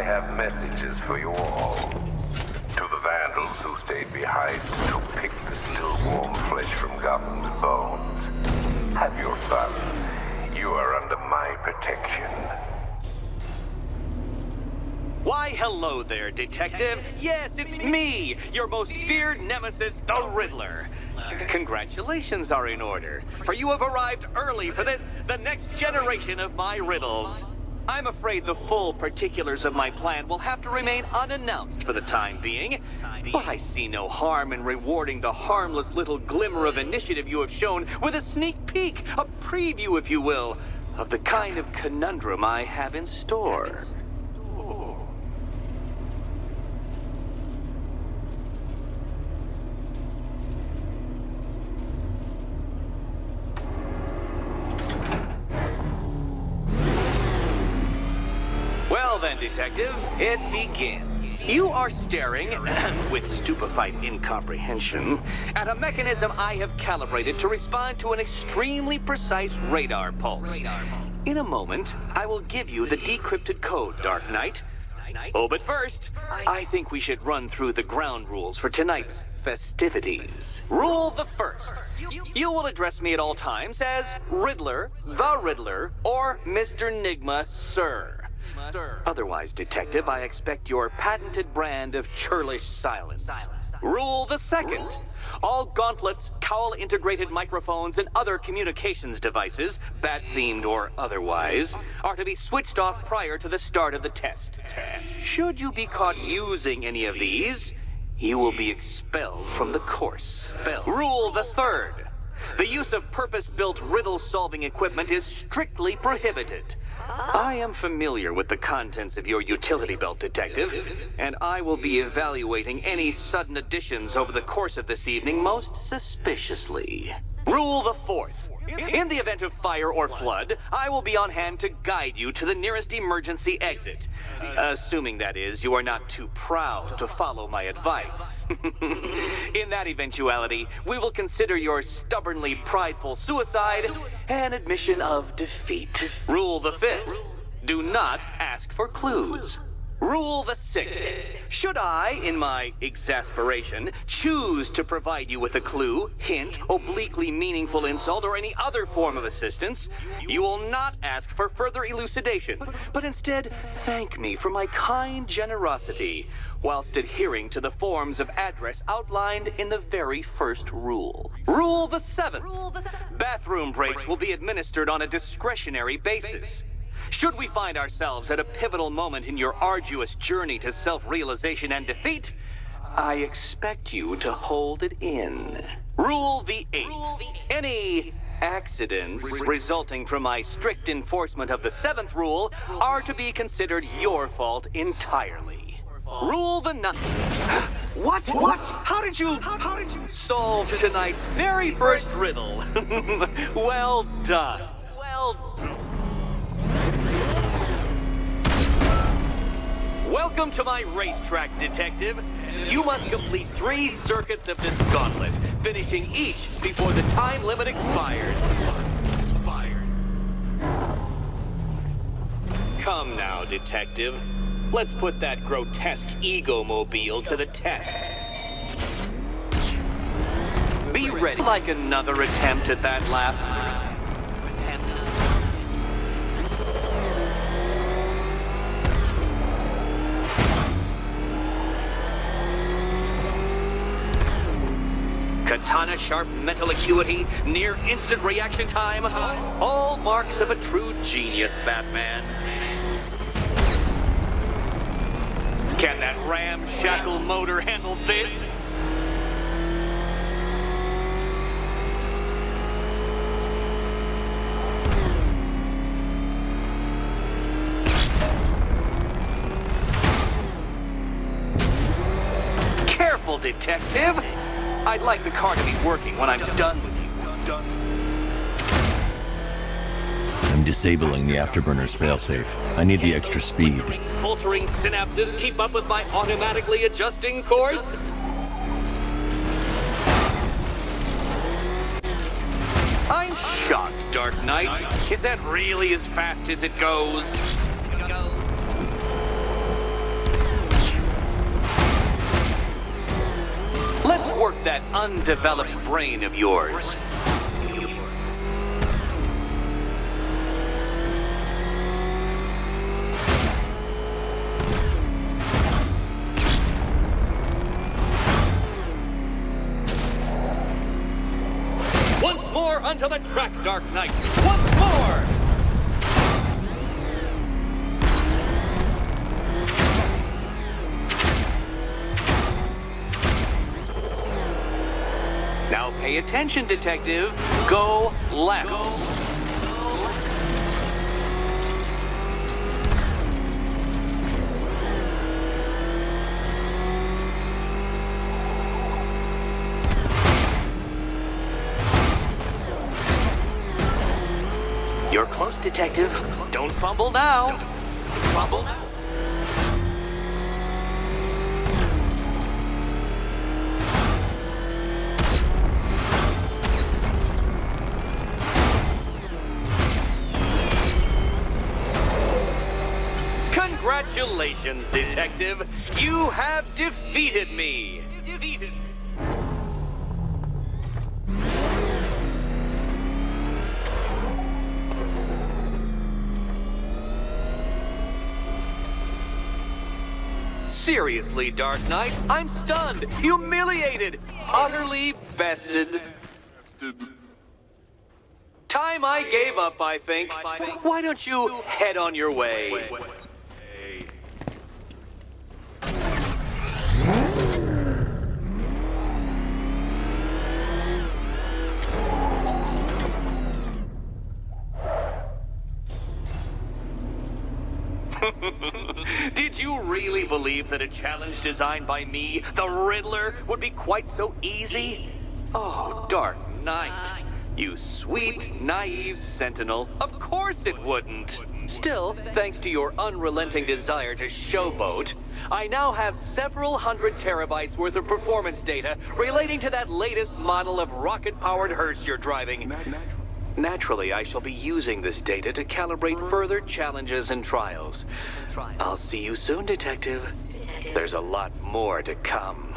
have messages for you all. To the vandals who stayed behind to pick the still warm flesh from Gotham's bones. Have your fun. You are under my protection. Why, hello there, Detective. Yes, it's me, your most feared nemesis, the Riddler. Congratulations are in order, for you have arrived early for this, the next generation of my riddles. I'm afraid the full particulars of my plan will have to remain unannounced for the time being, but I see no harm in rewarding the harmless little glimmer of initiative you have shown with a sneak peek, a preview, if you will, of the kind of conundrum I have in store. Well then, Detective, it begins. You are staring, with stupefied incomprehension, at a mechanism I have calibrated to respond to an extremely precise radar pulse. In a moment, I will give you the decrypted code, Dark Knight. Oh, but first, I think we should run through the ground rules for tonight's festivities. Rule the first. You will address me at all times as Riddler, the Riddler, or Mr. Nigma, sir. Otherwise, Detective, I expect your patented brand of churlish silence. Rule the second. All gauntlets, cowl-integrated microphones, and other communications devices, bat-themed or otherwise, are to be switched off prior to the start of the test. Should you be caught using any of these, you will be expelled from the course. Rule the third. The use of purpose-built riddle-solving equipment is strictly prohibited. I am familiar with the contents of your utility belt, Detective, and I will be evaluating any sudden additions over the course of this evening most suspiciously. Rule the fourth. In the event of fire or flood, I will be on hand to guide you to the nearest emergency exit. Assuming, that is, you are not too proud to follow my advice. In that eventuality, we will consider your stubbornly prideful suicide an admission of defeat. Rule the fifth. Do not ask for clues. Rule the sixth. Should I, in my exasperation, choose to provide you with a clue, hint, obliquely meaningful insult, or any other form of assistance, you will not ask for further elucidation, but instead thank me for my kind generosity, whilst adhering to the forms of address outlined in the very first rule. Rule the seventh. Bathroom breaks will be administered on a discretionary basis. Should we find ourselves at a pivotal moment in your arduous journey to self-realization and defeat, I expect you to hold it in. Rule the eighth. Any accidents resulting from my strict enforcement of the seventh rule are to be considered your fault entirely. Rule the ninth. What? How did you solve tonight's very first riddle? Well done. Welcome to my racetrack, Detective. You must complete 3 circuits of this gauntlet, finishing each before the time limit expires. Come now, Detective. Let's put that grotesque ego-mobile to the test. Be ready. Like another attempt at that laugh. Katana-sharp mental acuity, near-instant reaction time, all marks of a true genius, Batman. Can that ramshackle motor handle this? Careful, Detective! I'd like the car to be working when I'm done with you. I'm disabling the afterburner's failsafe. I need the extra speed. Filtering synapses keep up with my automatically adjusting course? I'm shocked, Dark Knight. Is that really as fast as it goes? work that undeveloped brain of yours. Once more onto the track, Dark Knight. Once more! Now pay attention, Detective. Go left. You're close, Detective. Don't fumble now. Fumble now. Congratulations, Detective. You have defeated me. Seriously, Dark Knight, I'm stunned, humiliated, utterly bested. Time I gave up, I think. Why don't you head on your way? Did you really believe that a challenge designed by me, the Riddler, would be quite so easy? Oh, Dark Knight. You sweet, naive sentinel. Of course it wouldn't. Still, thanks to your unrelenting desire to showboat, I now have several hundred terabytes worth of performance data relating to that latest model of rocket-powered hearse you're driving. Naturally, I shall be using this data to calibrate further challenges and trials. I'll see you soon, Detective. There's a lot more to come.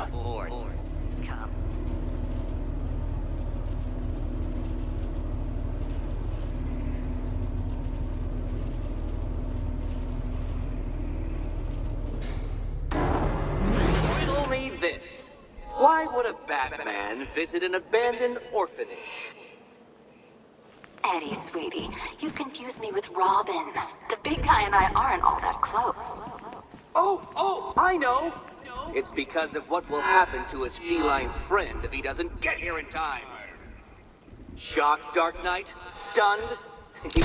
Riddle me this. Why would a Batman visit an abandoned orphanage? Eddie, sweetie, you confuse me with Robin. The big guy and I aren't all that close. Oh, I know! It's because of what will happen to his feline friend if he doesn't get here in time. Shocked, Dark Knight? Stunned?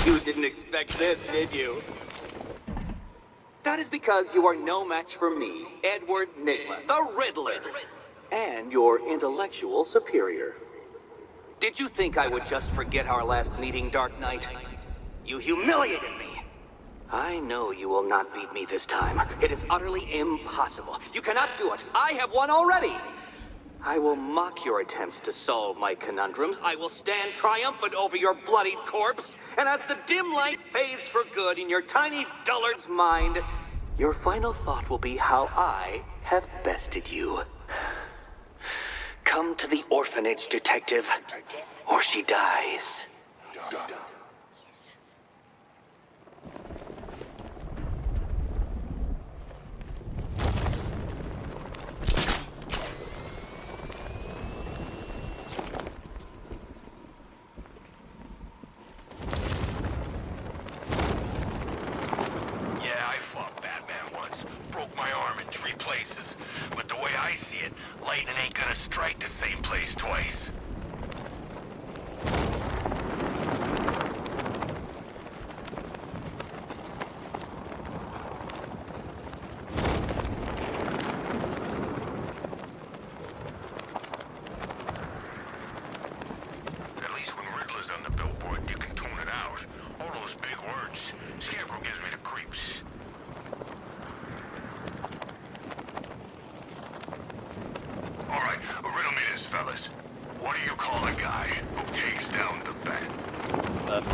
You didn't expect this, did you? That is because you are no match for me, Edward Nigma, the Riddler, and your intellectual superior. Did you think I would just forget our last meeting, Dark Knight? You humiliated me. I know you will not beat me this time. It is utterly impossible. You cannot do it. I have won already. I will mock your attempts to solve my conundrums. I will stand triumphant over your bloodied corpse. And as the dim light fades for good in your tiny dullard's mind, your final thought will be how I have bested you. Come to the orphanage, Detective, or she dies. Yeah, I fought Batman once. Broke my arm in 3 places. But the way I see it, lightning ain't gonna strike the same place twice. At least when Riddler's on the billboard, you can tune it out. All those big words. Scarecrow gives me the creeps. All right, riddle me this, fellas. What do you call a guy who takes down the bat? What?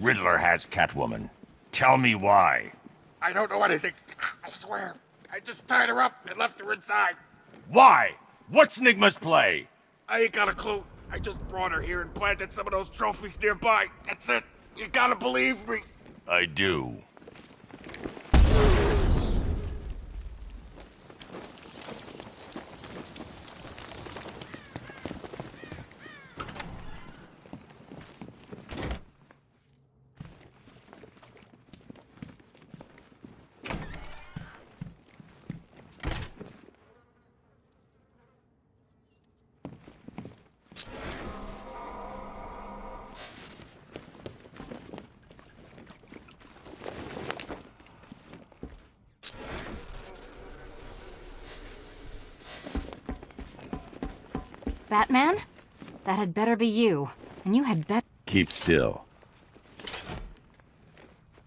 Riddler has Catwoman. Tell me why. I don't know anything. I swear. I just tied her up and left her inside. Why? What's Nigma's play? I ain't got a clue. I just brought her here and planted some of those trophies nearby. That's it. You gotta believe me. I do. Batman? That had better be you. And you had better... Keep still.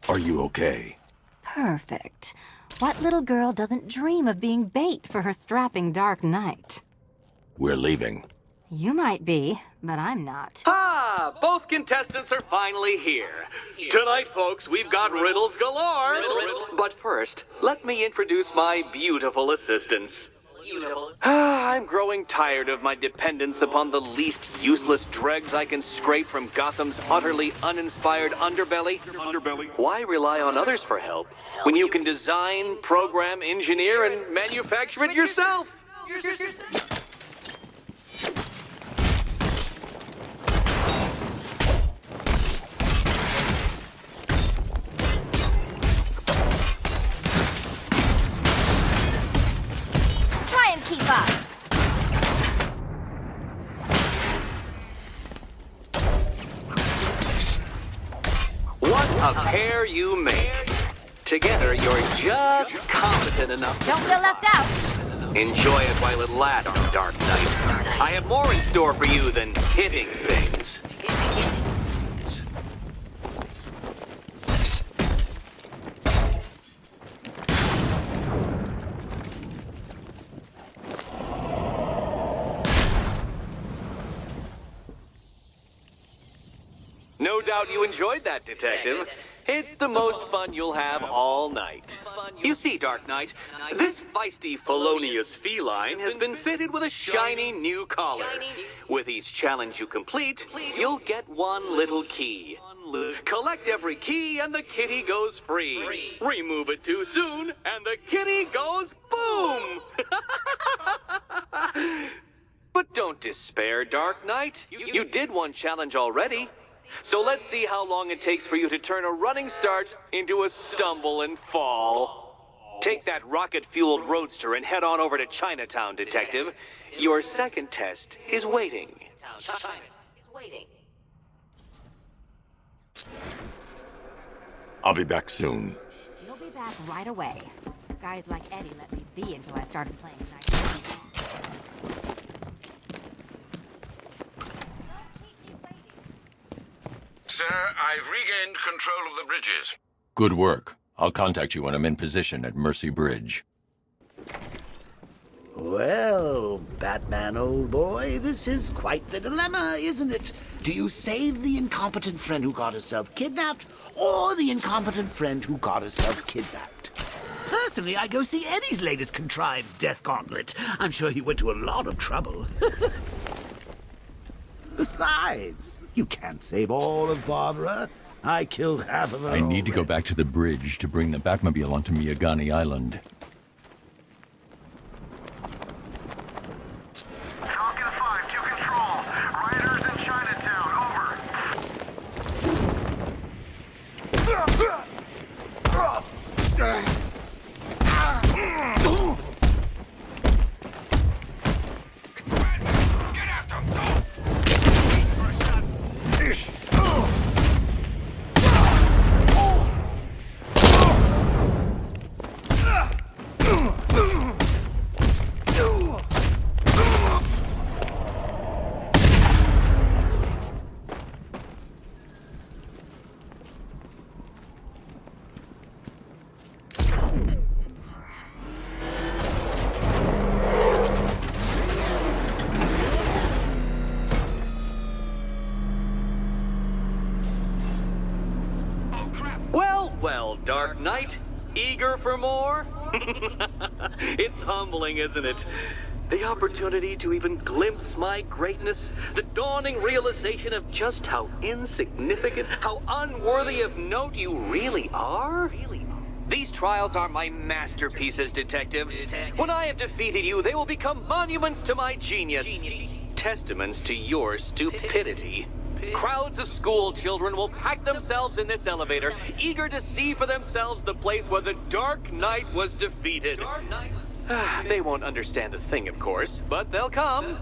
Are you okay? Perfect. What little girl doesn't dream of being bait for her strapping Dark Knight? We're leaving. You might be, but I'm not. Ah, both contestants are finally here. Tonight, folks, we've got riddles galore. But first, let me introduce my beautiful assistants. I'm growing tired of my dependence upon the least useless dregs I can scrape from Gotham's utterly uninspired underbelly. Why rely on others for help when you can design, program, engineer, and manufacture it yourself? Keep up. What a pair you make. Together, you're just competent enough. Don't feel left out. Enjoy it while it lasts, Dark Knight. I have more in store for you than hitting things. No doubt you enjoyed that, Detective. It's the most fun you'll have all night. You see, Dark Knight, this feisty, felonious feline has been fitted with a shiny new collar. With each challenge you complete, you'll get one little key. Collect every key and the kitty goes free. Remove it too soon and the kitty goes boom! But don't despair, Dark Knight. You did one challenge already. So let's see how long it takes for you to turn a running start into a stumble and fall. Take that rocket-fueled roadster and head on over to Chinatown, Detective. Your second test is waiting. I'll be back soon. You'll be back right away. Guys like Eddie let me be until I started playing nice. Sir, I've regained control of the bridges. Good work. I'll contact you when I'm in position at Mercy Bridge. Well, Batman, old boy, this is quite the dilemma, isn't it? Do you save the incompetent friend who got herself kidnapped, or the incompetent friend who got herself kidnapped? Personally, I go see Eddie's latest contrived death gauntlet. I'm sure he went to a lot of trouble. Besides, you can't save all of Barbara. I killed half of her. I need to go already. back to the bridge to bring the Batmobile onto Miyagani Island. Falcon 5 to control. Riders in Chinatown, Get after him, go! For a shot. Ish. Well, well, Dark Knight. Eager for more? It's humbling, isn't it? The opportunity to even glimpse my greatness, the dawning realization of just how insignificant, how unworthy of note you really are? These trials are my masterpieces, Detective. When I have defeated you, they will become monuments to my genius. Testaments to your stupidity. Crowds of school children will pack themselves in this elevator, eager to see for themselves the place where the Dark Knight was defeated. They won't understand a thing, of course, but they'll come.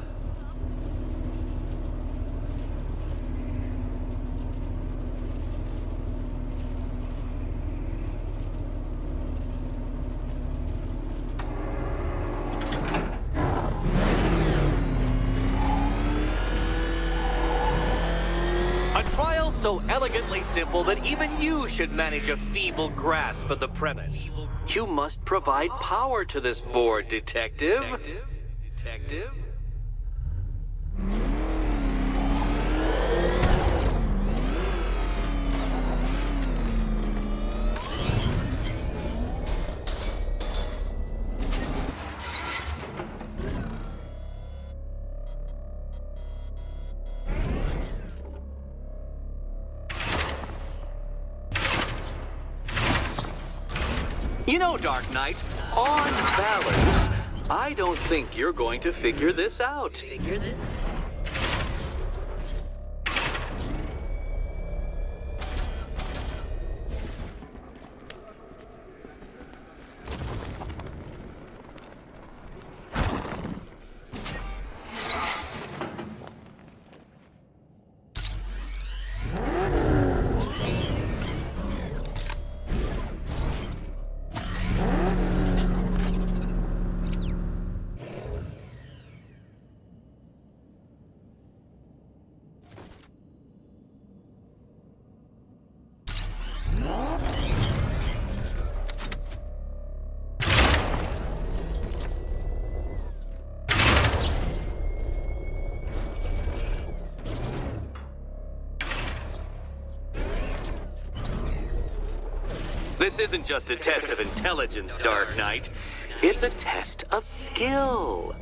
A trial so elegantly simple that even you should manage a feeble grasp of the premise. You must provide power to this board, Detective. Detective? You know, Dark Knight, on balance, I don't think you're going to figure this out. This isn't just a test of intelligence, Dark Knight. It's a test of skill.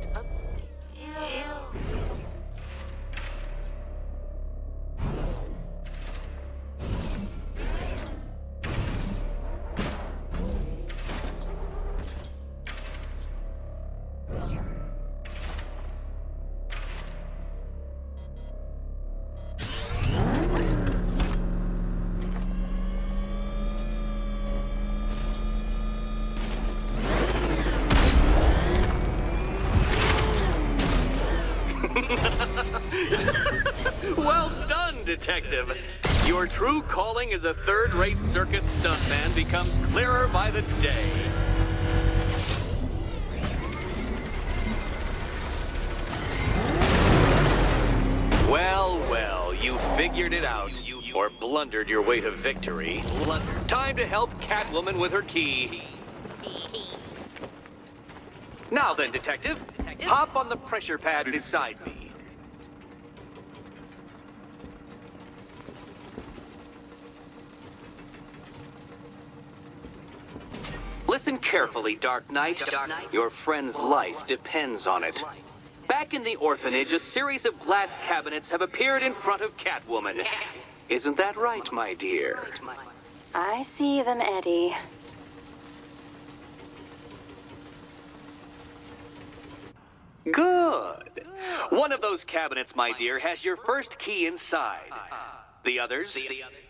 Well done, Detective. Your true calling as a third-rate circus stuntman becomes clearer by the day. Well, well, you figured it out. Or blundered your way to victory. Time to help Catwoman with her key. Now then, Detective, hop on the pressure pad beside me. Listen carefully, Dark Knight. Your friend's life depends on it. Back in the orphanage, a series of glass cabinets have appeared in front of Catwoman. Isn't that right, my dear? I see them, Eddie. Good. One of those cabinets, my dear, has your first key inside. The others?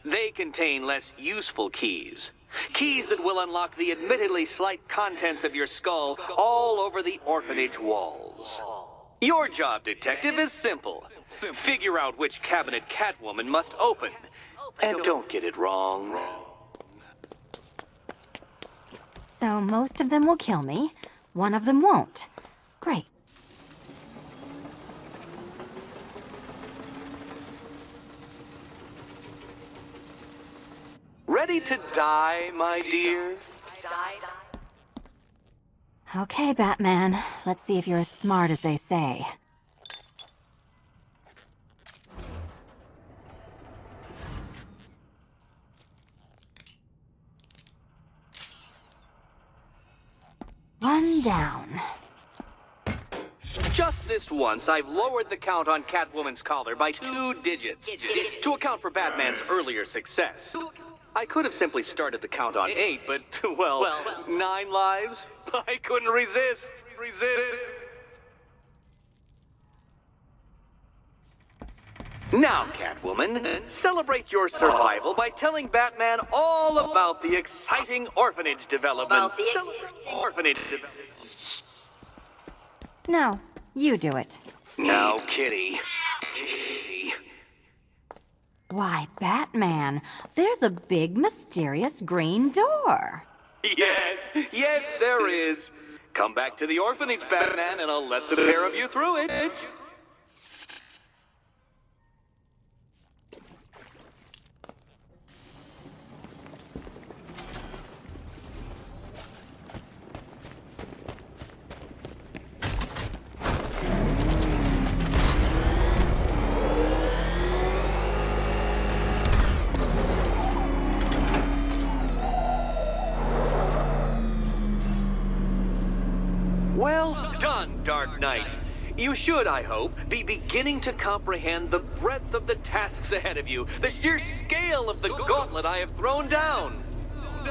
They contain less useful keys. Keys that will unlock the admittedly slight contents of your skull all over the orphanage walls. Your job, Detective, is simple. Figure out which cabinet Catwoman must open. And don't get it wrong. So most of them will kill me. One of them won't. Great. Ready to die, my dear? Okay, Batman. Let's see if you're as smart as they say. calm down. Just this once, I've lowered the count on Catwoman's collar by 2 digits to account for Batman's earlier success. I could have simply started the count on 8, but, well, 9 lives? I couldn't resist. Now, Catwoman, celebrate your survival by telling Batman all about the exciting orphanage development. No, you do it. Now, Kitty. Why, Batman, there's a big, mysterious green door. Yes, there is. Come back to the orphanage, Batman, and I'll let the pair of you through it. Well done, Dark Knight. You should, I hope, be beginning to comprehend the breadth of the tasks ahead of you, the sheer scale of the gauntlet I have thrown down.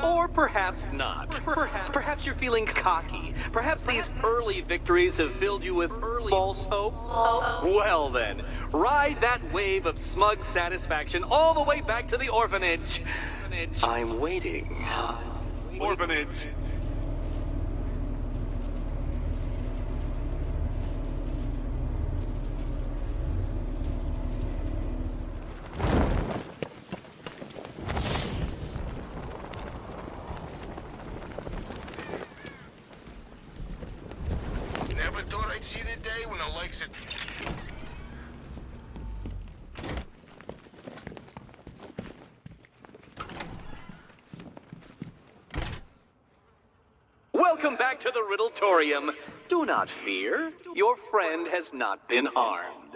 Or perhaps not. Perhaps you're feeling cocky. Perhaps these early victories have filled you with false hope. Well then, ride that wave of smug satisfaction all the way back to the orphanage. I'm waiting. Orphanage. Never thought I'd see the day when the likes of... Welcome back to the Riddletorium. Do not fear. Your friend has not been harmed.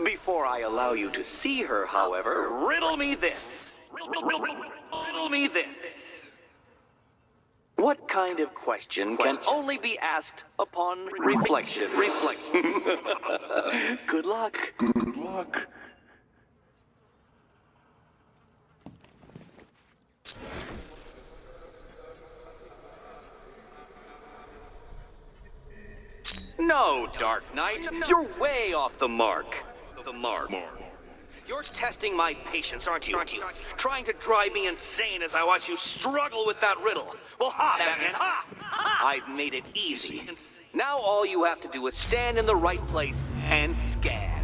Before I allow you to see her, however, riddle me this. Riddle me this. What kind of question can only be asked upon reflection? Good luck. No, Dark Knight, you're way off the mark. You're testing my patience, aren't you? Trying to drive me insane as I watch you struggle with that riddle. Well, ha, Batman, ha! I've made it easy. Now all you have to do is stand in the right place and scan.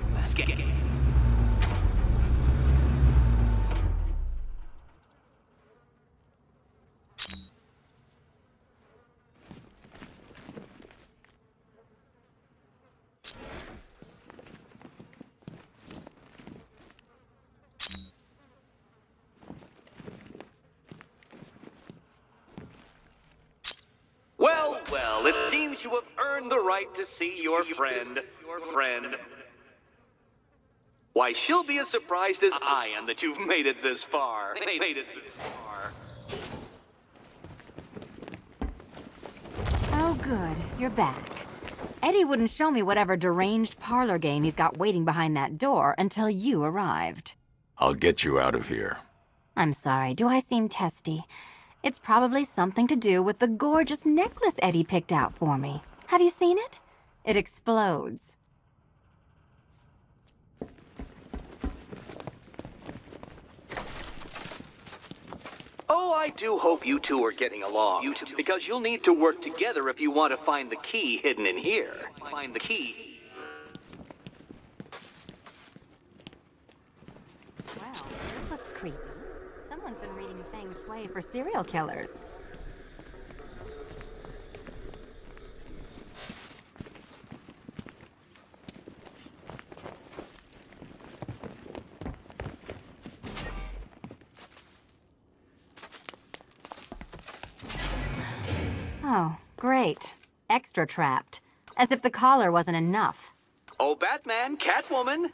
Well, it seems you have earned the right to see your friend. Why, she'll be as surprised as I am that you've made it this far. Oh, good. You're back. Eddie wouldn't show me whatever deranged parlor game he's got waiting behind that door until you arrived. I'll get you out of here. I'm sorry, do I seem testy? It's probably something to do with the gorgeous necklace Eddie picked out for me. Have you seen it? It explodes. Oh, I do hope you two are getting along. Because you'll need to work together if you want to find the key hidden in here. Find the key. Well, this looks creepy. Someone's been reading feng shui for serial killers. Oh, great. Extra trapped. As if the collar wasn't enough. Oh, Batman, Catwoman,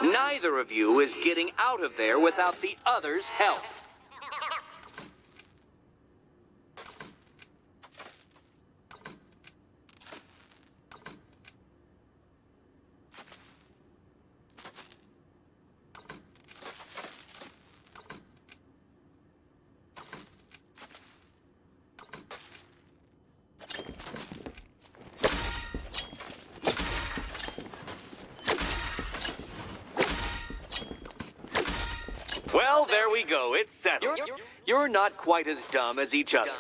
neither of you is getting out of there without the other's help. Well, there we go. It's settled. You're not quite as dumb as each other.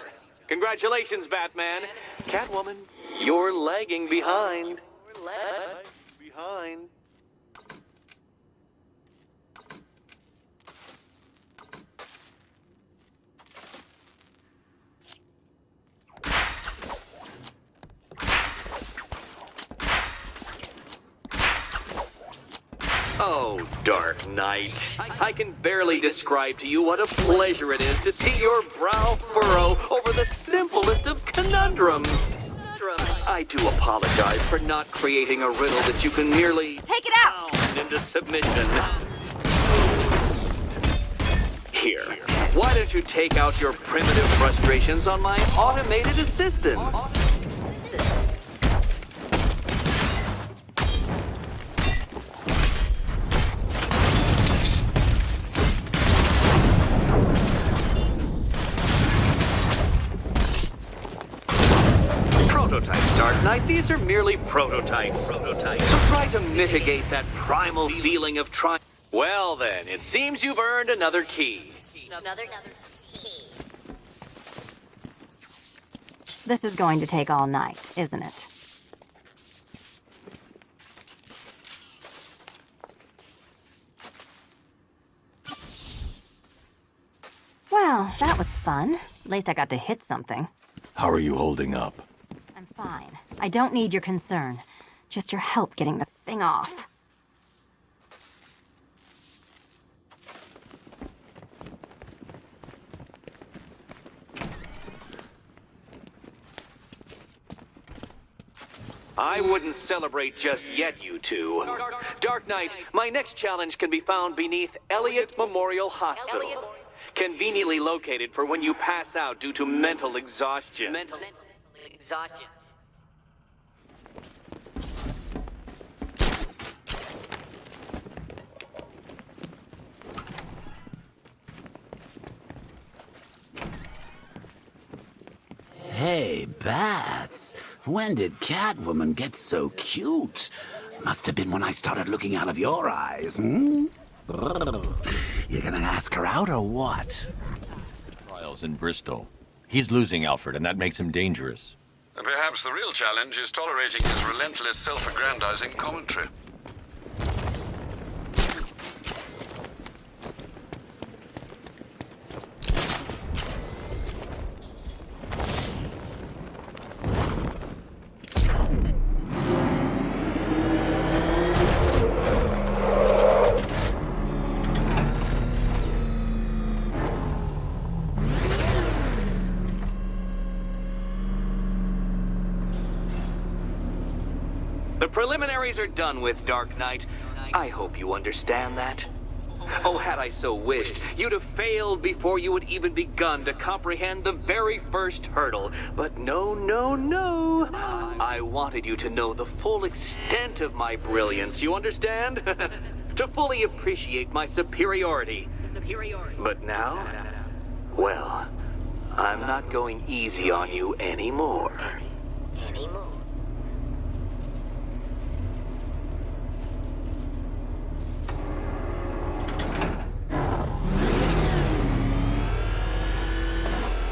Congratulations, Batman. Catwoman, you're lagging behind. Oh, Dark Knight. I can barely describe to you what a pleasure it is to see your brow furrow over the simplest of conundrums. I do apologize for not creating a riddle that you can merely Take it out! pound into submission. Here, why don't you take out your primitive frustrations on my automated assistants? Prototypes, Dark Knight. These are merely prototypes. So try to mitigate that primal feeling of trying. Well then, it seems you've earned another key. Another key. This is going to take all night, isn't it? Well, that was fun. At least I got to hit something. How are you holding up? I'm fine. I don't need your concern. Just your help getting this thing off. I wouldn't celebrate just yet, you two. Dark Knight, my next challenge can be found beneath Elliott Memorial Hospital. Conveniently located for when you pass out due to mental exhaustion. Hey, Bats. When did Catwoman get so cute? Must have been when I started looking out of your eyes, hmm? You gonna ask her out or what? Trials in Bristol. He's losing Alfred, and that makes him dangerous. Perhaps the real challenge is tolerating his relentless self-aggrandizing commentary. The preliminaries are done with, Dark Knight. I hope you understand that. Oh, had I so wished, you'd have failed before you had even begun to comprehend the very first hurdle. But no. I wanted you to know the full extent of my brilliance, you understand? To fully appreciate my superiority. But now, well, I'm not going easy on you anymore.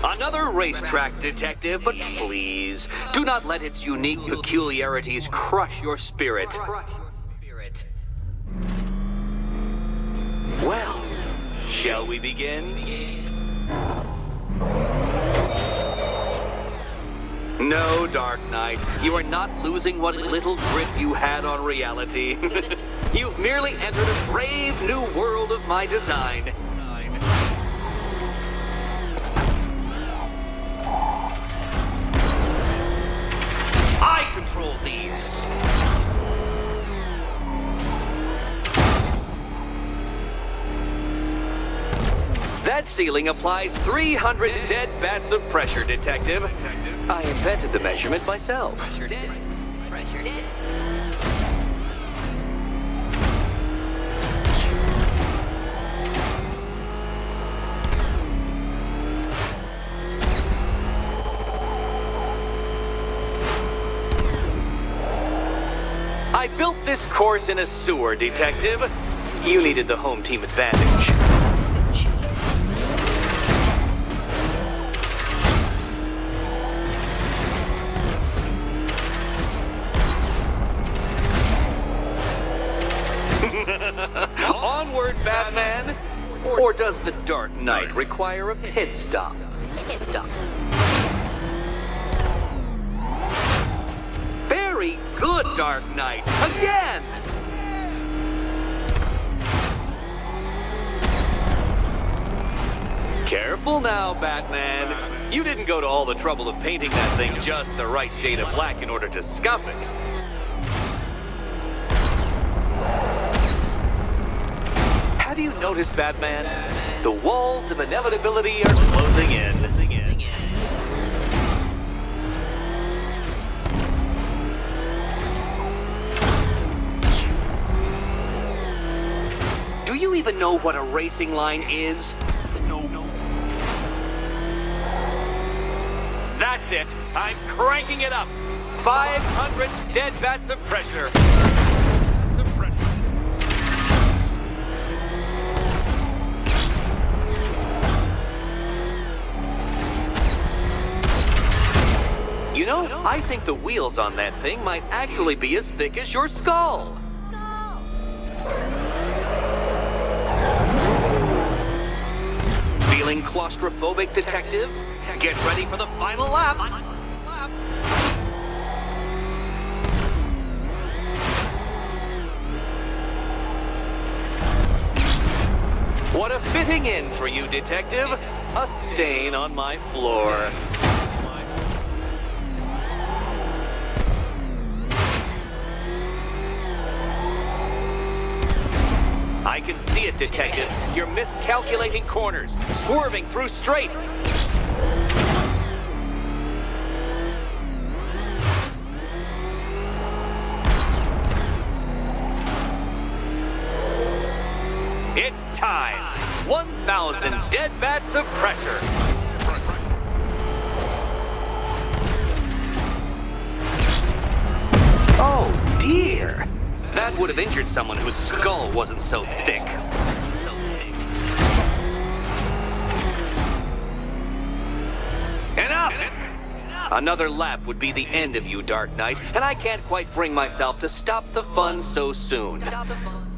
Another racetrack, detective, but please, do not let its unique peculiarities crush your spirit. Well, shall we begin? No, Dark Knight, you are not losing what little grip you had on reality. You've merely entered a brave new world of my design. I control these. That ceiling applies 300 dead bats of pressure, Detective. I invented the measurement myself. I built this course in a sewer, Detective. You needed the home team advantage. Or does the Dark Knight require a pit stop? Pit stop. Very good, Dark Knight. Again! Careful now, Batman. You didn't go to all the trouble of painting that thing just the right shade of black in order to scuff it. Have you noticed, Batman? The walls of inevitability are closing in. Do you even know what a racing line is? No. That's it. I'm cranking it up. 500 dead bats of pressure. You know, I think the wheels on that thing might actually be as thick as your skull. Feeling claustrophobic, Detective? Get ready for the final lap. What a fitting end for you, Detective. A stain on my floor. I can see it, Detective. You're miscalculating corners, swerving through straights. It's time. 1,000 dead bats of pressure. Oh, dear. That would have injured someone whose skull wasn't so thick. Enough! Another lap would be the end of you, Dark Knight, and I can't quite bring myself to stop the fun so soon.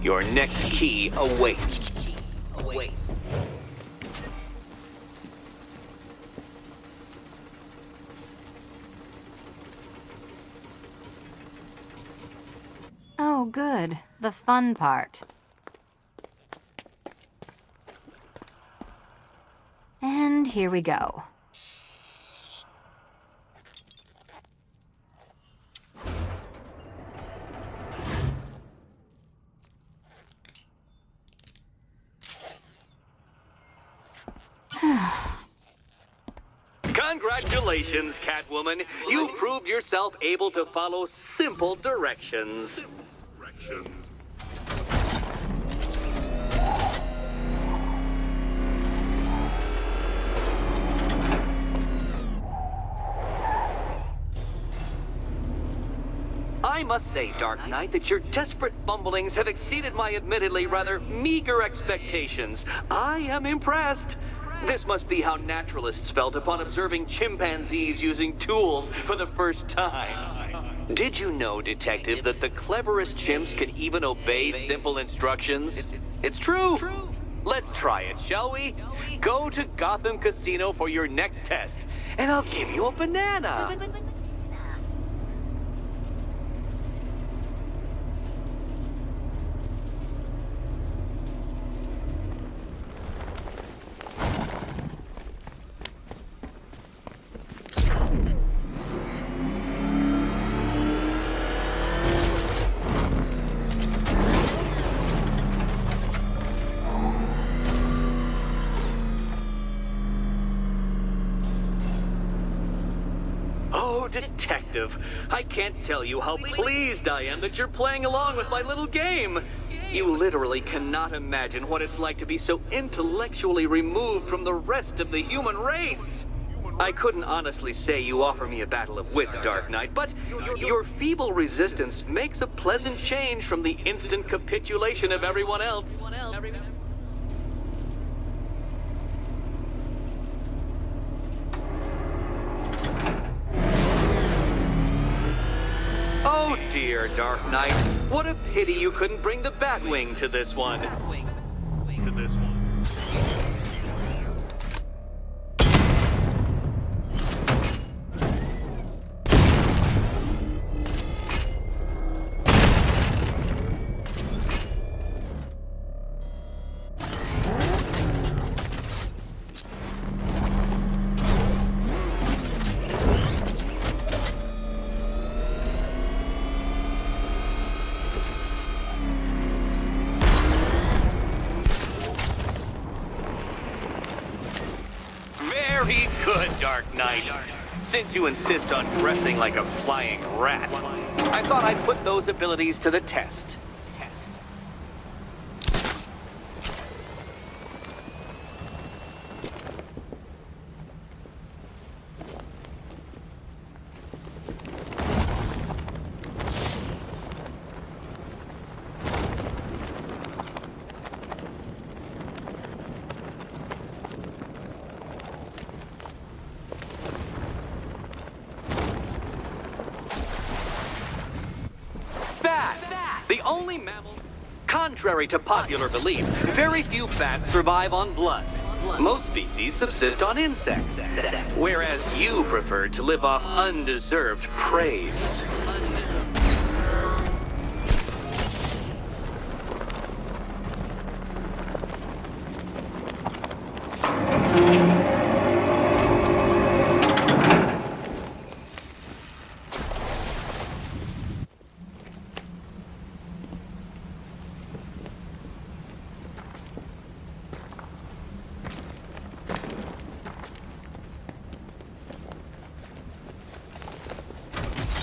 Your next key awaits. Oh, good. The fun part. And here we go. Congratulations, Catwoman. You proved yourself able to follow simple directions. I must say, Dark Knight, that your desperate fumblings have exceeded my admittedly rather meager expectations. I am impressed. This must be how naturalists felt upon observing chimpanzees using tools for the first time. Did you know, Detective, that the cleverest chimps can even obey simple instructions? It's true. Let's try it, shall we? Go to Gotham Casino for your next test, and I'll give you a banana. Detective, I can't tell you how pleased I am that you're playing along with my little game. You literally cannot imagine what it's like to be so intellectually removed from the rest of the human race. I couldn't honestly say you offer me a battle of wits, Dark Knight, but your feeble resistance makes a pleasant change from the instant capitulation of everyone else. Oh dear, Dark Knight. What a pity you couldn't bring the Batwing to this one. Very good, Dark Knight. Since you insist on dressing like a flying rat, I thought I'd put those abilities to the test. The only mammal... Contrary to popular belief, very few bats survive on blood. Most species subsist on insects, whereas you prefer to live off undeserved praise.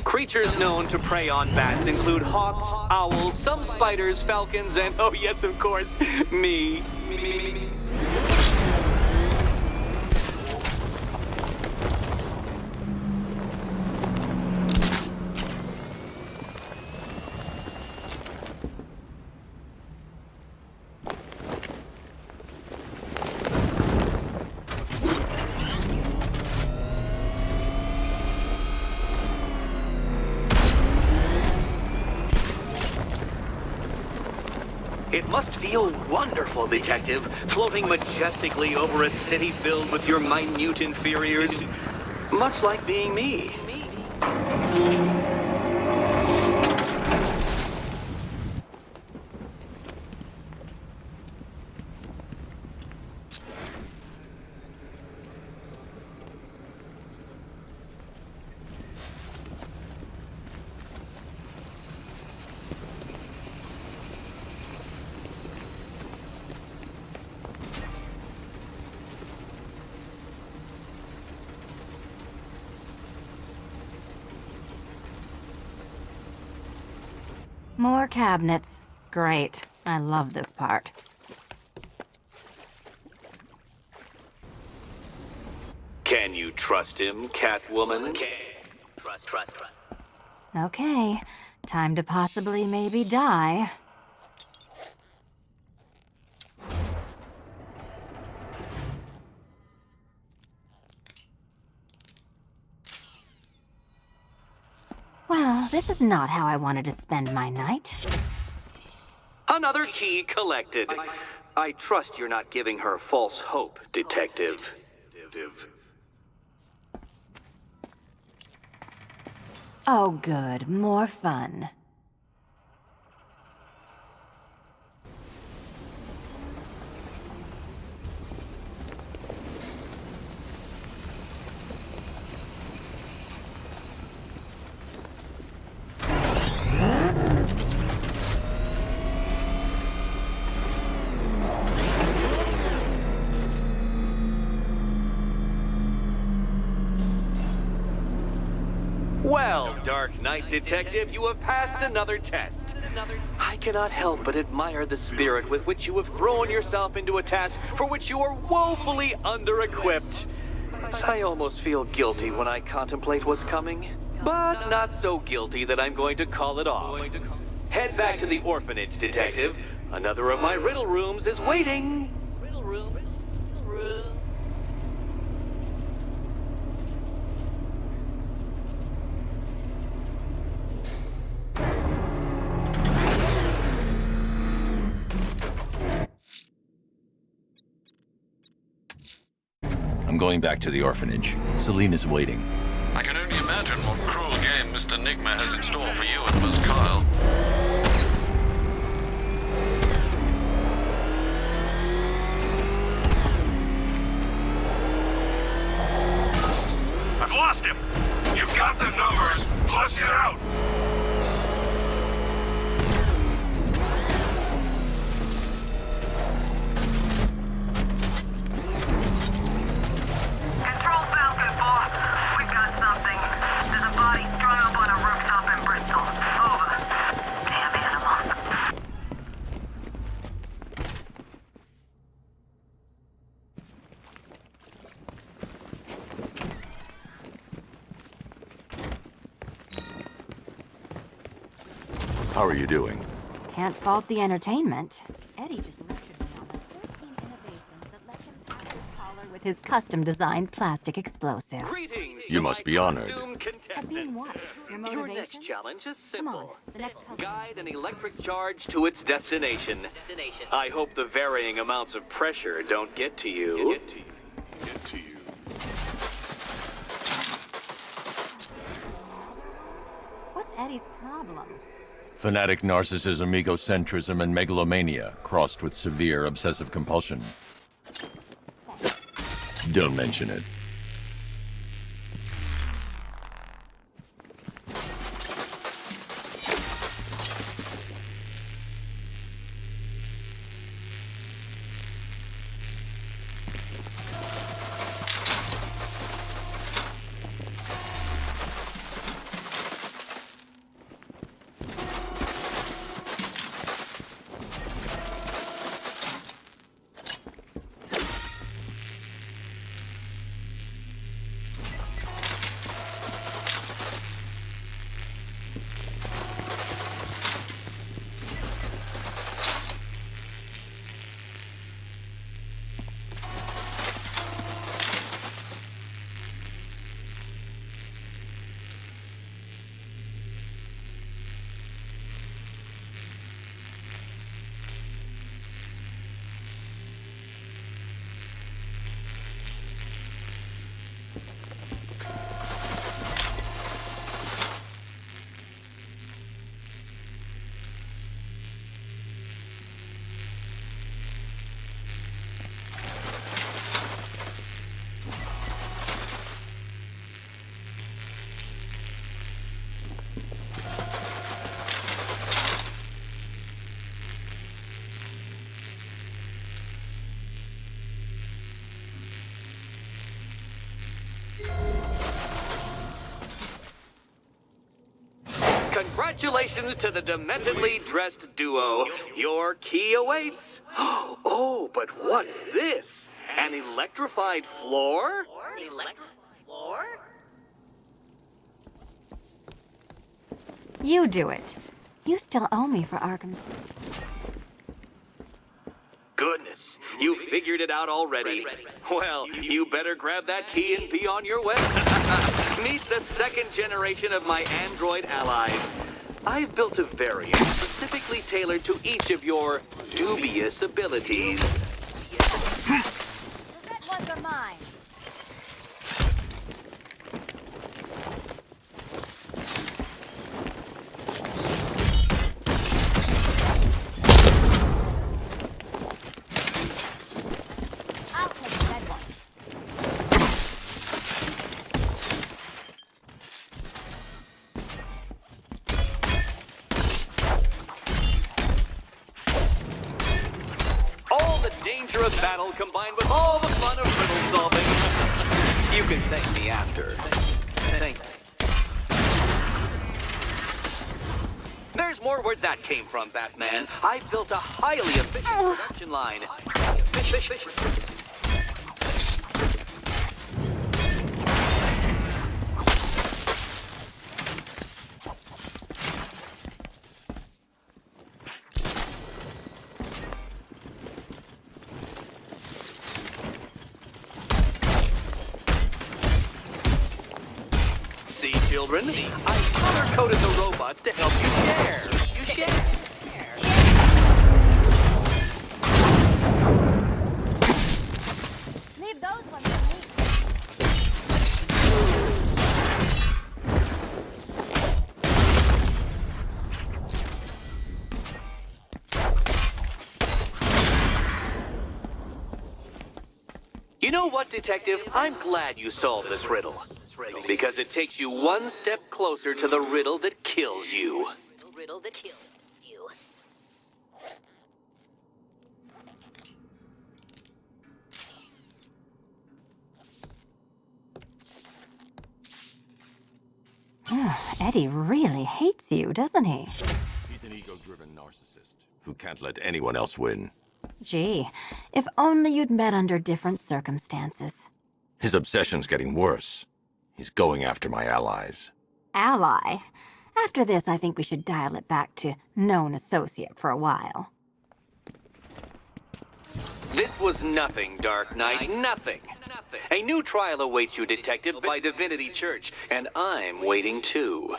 Creatures known to prey on bats include hawks, owls, some spiders, falcons, and, oh yes, of course, me. It must feel wonderful, Detective, floating majestically over a city filled with your minute inferiors. Much like being me. More cabinets. Great. I love this part. Can you trust him, Catwoman? Trust. Okay. Time to possibly maybe die. Well, this is not how I wanted to spend my night. Another key collected. I trust you're not giving her false hope, Detective. Oh, good. More fun. Well, Dark Knight Detective, you have passed another test. I cannot help but admire the spirit with which you have thrown yourself into a task for which you are woefully under-equipped. I almost feel guilty when I contemplate what's coming, but not so guilty that I'm going to call it off. Head back to the orphanage, Detective. Another of my riddle rooms is waiting. Riddle room. I'm going back to the orphanage. Selena's waiting. I can only imagine what cruel game Mr. Nigma has in store for you and Miss Kyle. I've lost him! You've got the numbers! Flush it out! How are you doing? Can't fault the entertainment. Eddie just lectured me on the 13 innovations that let him pass his collar with his custom-designed plastic explosive. Greetings You to must my be honored. costume At being contestants. what? Your Your motivation? next challenge is Come on, simple. the next puzzle. Guide an electric charge to its destination. I hope the varying amounts of pressure don't get to you. What's Eddie's problem? Fanatic narcissism, egocentrism, and megalomania, crossed with severe obsessive compulsion. Don't mention it. Congratulations to the dementedly dressed duo. Your key awaits. Oh, but what's this? An electrified floor? You do it. You still owe me for Arkham City. Goodness, you figured it out already. Well, you better grab that key and be on your way. Meet the second generation of my android allies. I've built a variant specifically tailored to each of your dubious abilities. The red ones are mine. I'll take the red one. All the danger of battle combined with all the fun of riddle solving. You can thank me after. Thank me. There's more where that came from, Batman. I've built a highly efficient production line. See, children? I color-coded the robots to help you share. Leave those ones for me. You know what, Detective? I'm glad you solved this riddle. Because it takes you one step closer to the riddle that kills you. Eddie really hates you, doesn't he? He's an ego-driven narcissist who can't let anyone else win. Gee, if only you'd met under different circumstances. His obsession's getting worse. He's going after my allies. Ally? After this, I think we should dial it back to known associate for a while. This was nothing, Dark Knight, nothing. A new trial awaits you, Detective, by Divinity Church, and I'm waiting too.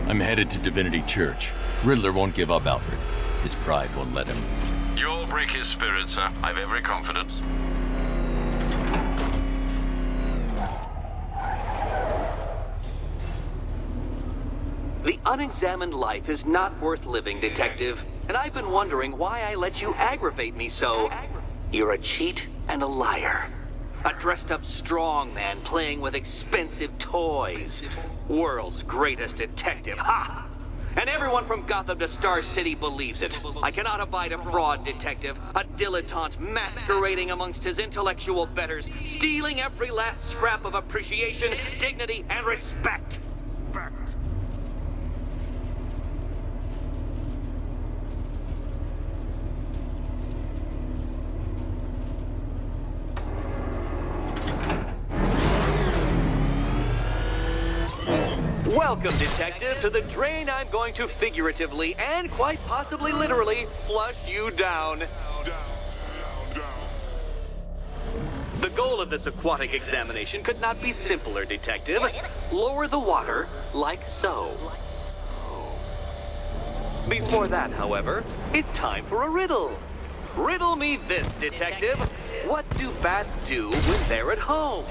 I'm headed to Divinity Church. Riddler won't give up, Alfred. His pride won't let him. You'll break his spirit, sir. I've every confidence. The unexamined life is not worth living, Detective. And I've been wondering why I let you aggravate me so. You're a cheat and a liar. A dressed-up strongman playing with expensive toys. World's greatest detective, ha! And everyone from Gotham to Star City believes it. I cannot abide a fraud, Detective. A dilettante masquerading amongst his intellectual betters, stealing every last scrap of appreciation, dignity, and respect. Welcome, Detective, to the drain I'm going to figuratively and quite possibly literally flush you down. The goal of this aquatic examination could not be simpler, Detective. Lower the water like so. Before that, however, it's time for a riddle. Riddle me this, Detective. What do bats do when they're at home?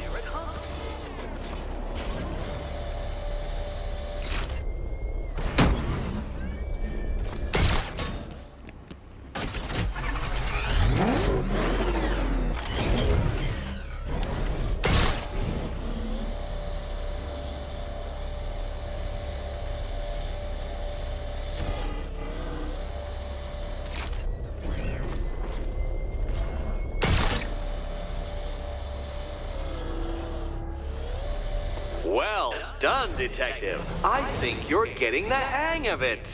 Well done, Detective. I think you're getting the hang of it.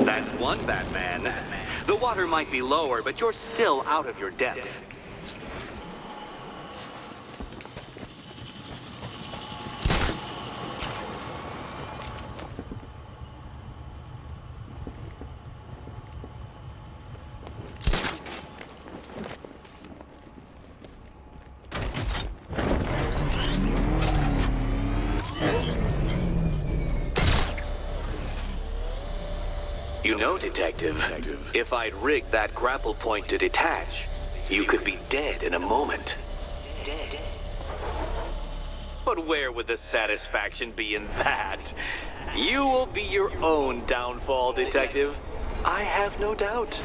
That's one, Batman. The water might be lower, but you're still out of your depth. You know, Detective, if I'd rigged that grapple point to detach, you could be dead in a moment. Dead. But where would the satisfaction be in that? You will be your own downfall, Detective. I have no doubt.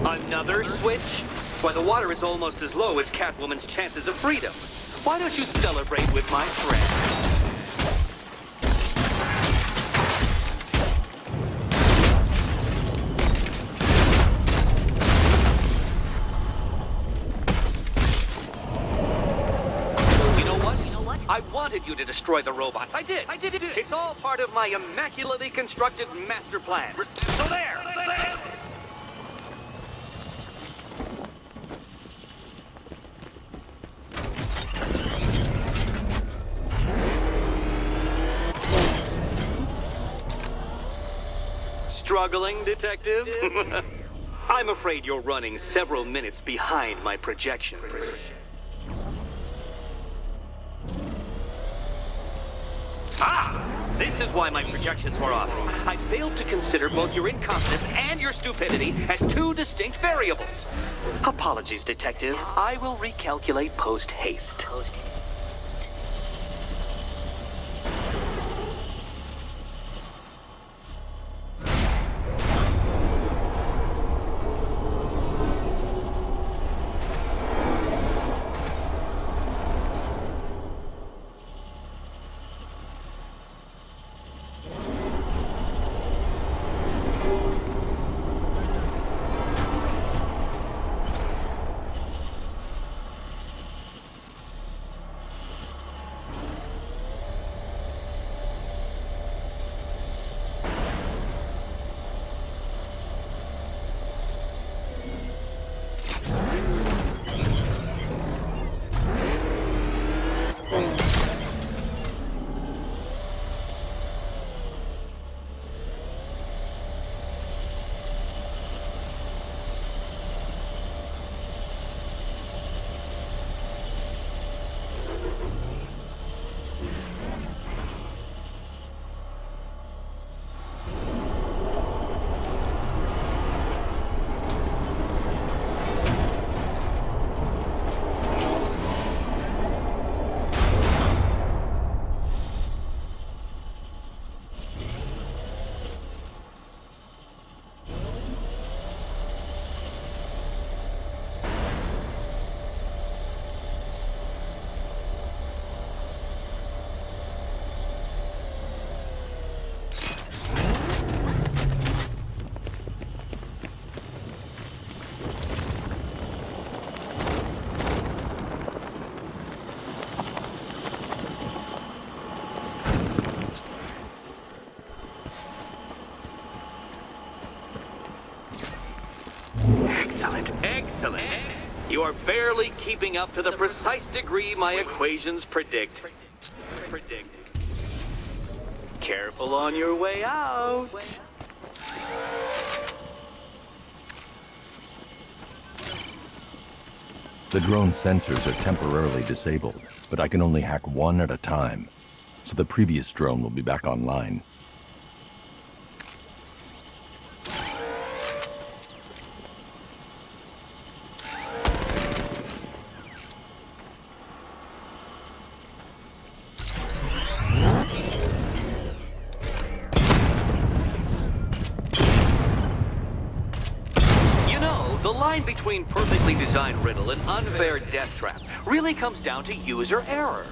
Another switch? Why, the water is almost as low as Catwoman's chances of freedom. Why don't you celebrate with my friends? I wanted you to destroy the robots. I did. It's all part of my immaculately constructed master plan. So there! Struggling, Detective? I'm afraid you're running several minutes behind my projections. This is why my projections were off. I failed to consider both your incompetence and your stupidity as two distinct variables. Apologies, Detective. I will recalculate post-haste. Excellent. You are barely keeping up to the precise degree my equations predict. Careful on your way out. The drone sensors are temporarily disabled, but I can only hack one at a time, so the previous drone will be back online. Between perfectly designed riddle and unfair death trap really comes down to user error.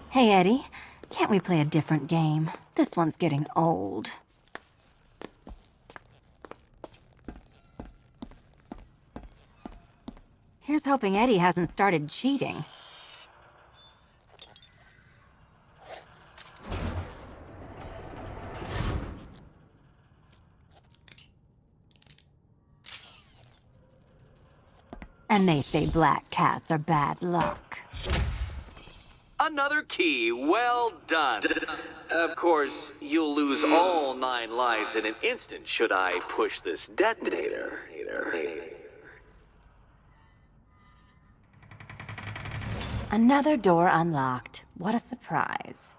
Hey, Eddie, can't we play a different game? This one's getting old. Here's hoping Eddie hasn't started cheating. And they say black cats are bad luck. Another key, well done. Of course, you'll lose all 9 lives in an instant should I push this detonator. Another door unlocked. What a surprise.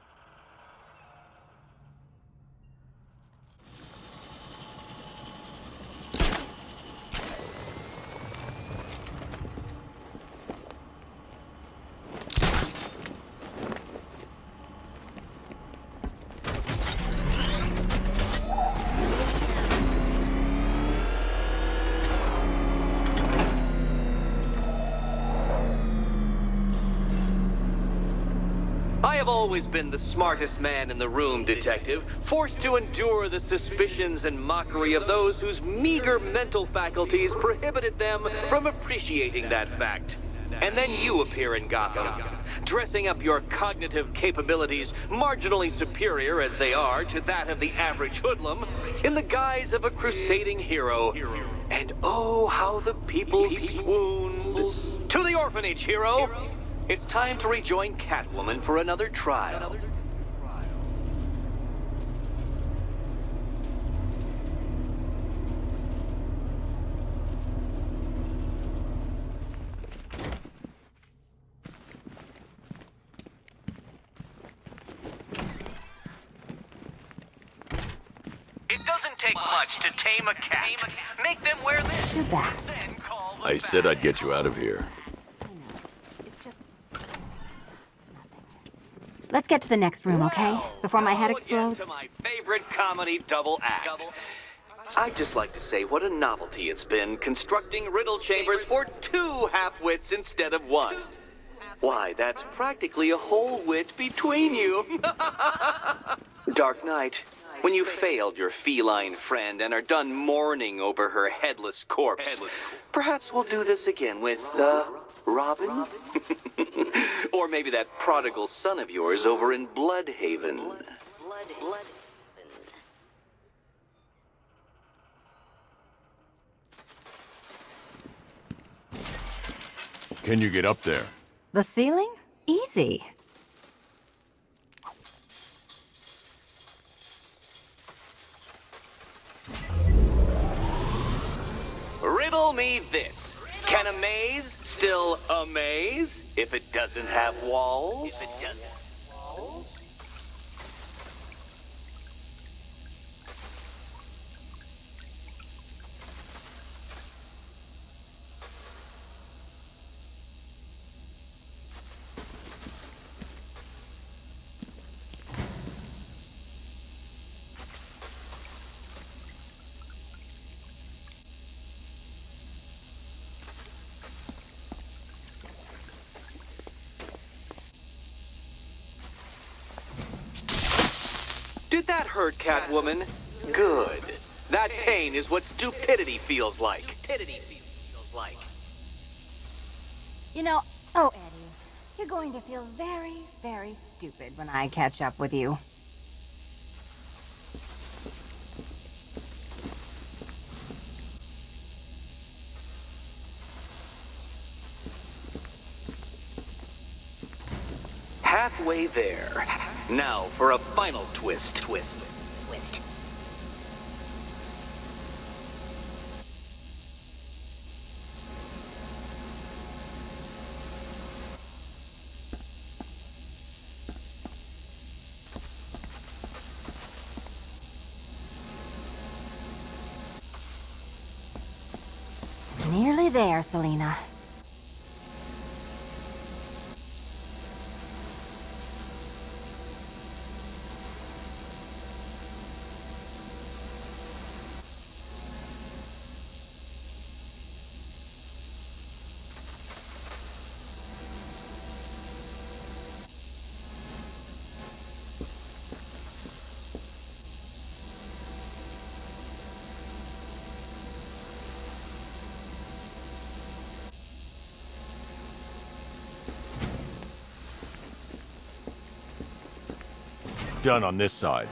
I have always been the smartest man in the room, Detective, forced to endure the suspicions and mockery of those whose meager mental faculties prohibited them from appreciating that fact. And then you appear in Gotham, dressing up your cognitive capabilities, marginally superior as they are to that of the average hoodlum, in the guise of a crusading hero. And oh, how the people swooned. To the orphanage, hero! It's time to rejoin Catwoman for another trial. It doesn't take much to tame a cat. Make them wear this. Do that. Then call the I said I'd get you out of here. It's just nothing. Let's get to the next room, okay? Before my head Now again explodes. to my favorite comedy double act. I'd just like to say what a novelty it's been constructing riddle chambers for 2 half-wits instead of 1. Why, that's practically a whole wit between you. Dark Knight, when you failed your feline friend and are done mourning over her headless corpse, perhaps we'll do this again with, Robin? Or maybe that prodigal son of yours over in Bloodhaven. Can you get up there? The ceiling? Easy. Riddle me this. Can a maze still amaze if it doesn't have walls? Did that hurt, Catwoman? Good. That pain is what stupidity feels like. You know, oh, Eddie, you're going to feel very, very stupid when I catch up with you. Halfway there. Now for a final twist. Nearly there, Selena. Done on this side.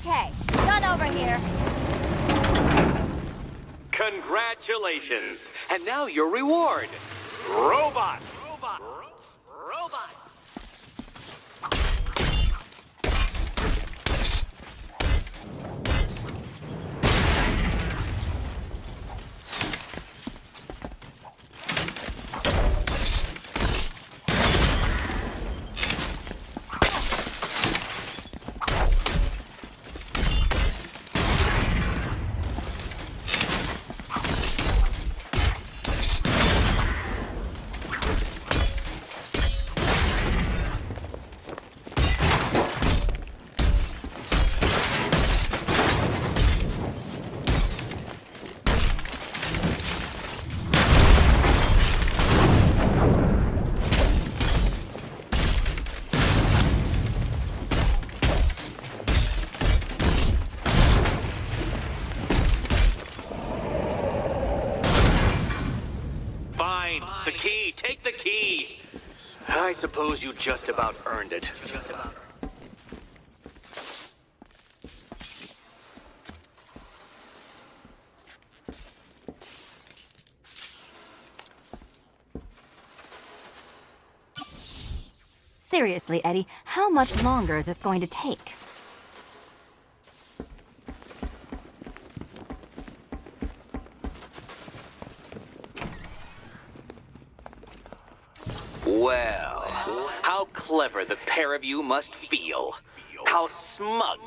Okay, done over here. Congratulations. And now your reward. Robot. Robot. Robot. The key! Take the key! I suppose you just about earned it. Seriously, Eddie, how much longer is this going to take? Well, how clever the pair of you must feel. How smug.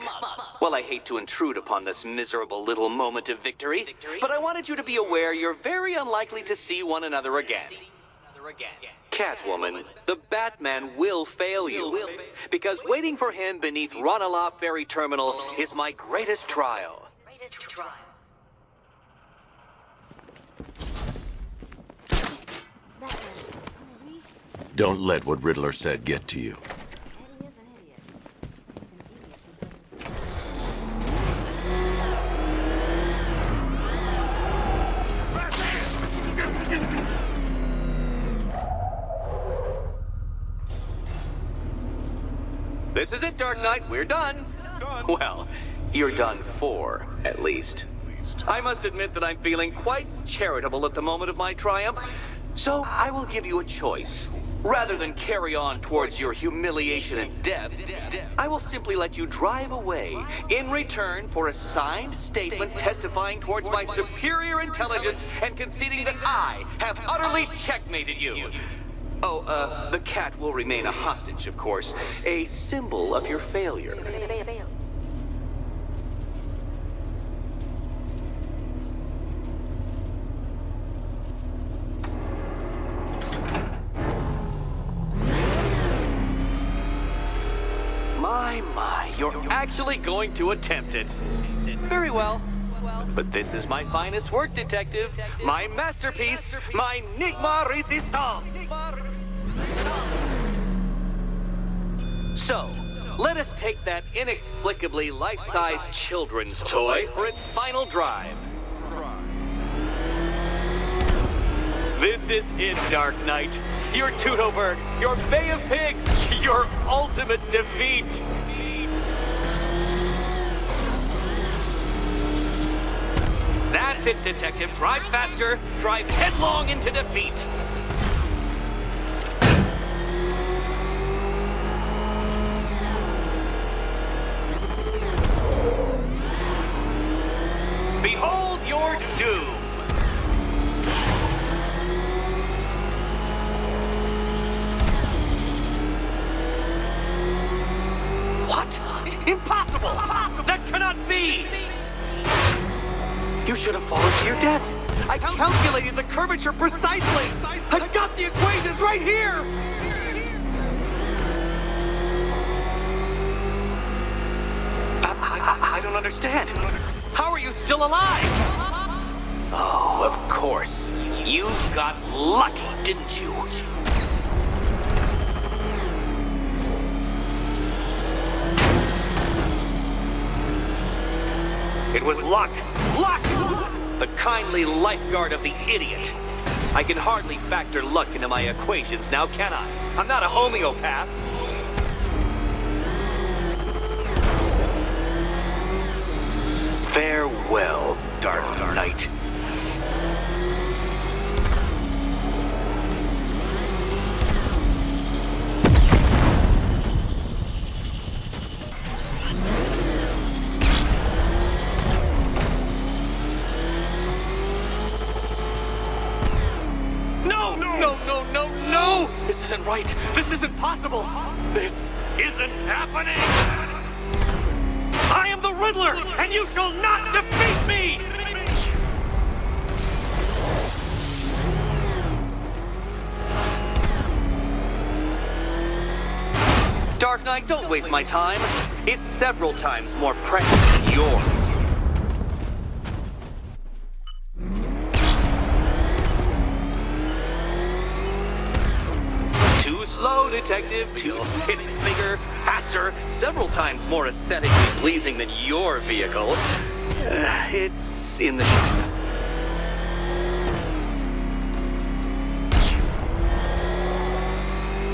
Well, I hate to intrude upon this miserable little moment of victory, but I wanted you to be aware you're very unlikely to see one another again. Catwoman, the Batman will fail you, because waiting for him beneath Ronalop Ferry Terminal is my greatest trial. Don't let what Riddler said get to you. This is it, Dark Knight. We're done. Well, you're done for, at least. I must admit that I'm feeling quite charitable at the moment of my triumph, so I will give you a choice. Rather than carry on towards your humiliation and death, I will simply let you drive away in return for a signed statement testifying towards my superior intelligence and conceding that I have utterly checkmated you. Oh, the cat will remain a hostage, of course. A symbol of your failure. My, you're actually going to attempt it. Very well. But this is my finest work, Detective. My masterpiece, my Enigma Resistance. So, let us take that inexplicably life-sized children's toy for its final drive. This is it, Dark Knight. Your Tutoberg, your Bay of Pigs, your ultimate defeat. That's it, Detective. Drive faster, drive headlong into defeat. Behold your doom. What? Impossible! That cannot be! You should have fallen to your death. I calculated the curvature precisely. I've got the equations right here. I don't understand. How are you still alive? Oh, of course. You got lucky, didn't you? It was luck. Luck! The kindly lifeguard of the idiot. I can hardly factor luck into my equations now, can I? I'm not a homeopath. Farewell, Dark Knight. No! This isn't right. This isn't possible. This isn't happening. I am the Riddler, and you shall not defeat me! Dark Knight, don't waste my time. It's several times more precious than yours. Too slow, Detective. It's bigger, faster, several times more aesthetically pleasing than your vehicle. It's in the shop.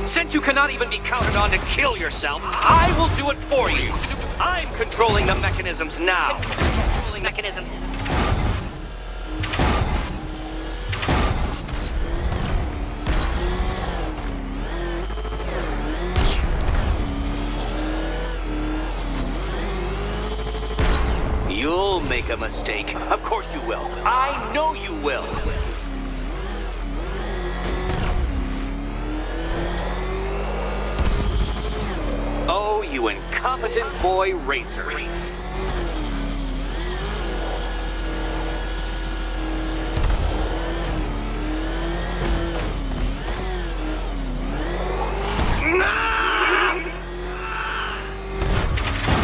Since you cannot even be counted on to kill yourself, I will do it for you. I'm controlling the mechanisms now. Controlling mechanism. You'll make a mistake. Of course you will. I know you will. Oh, you incompetent boy racer.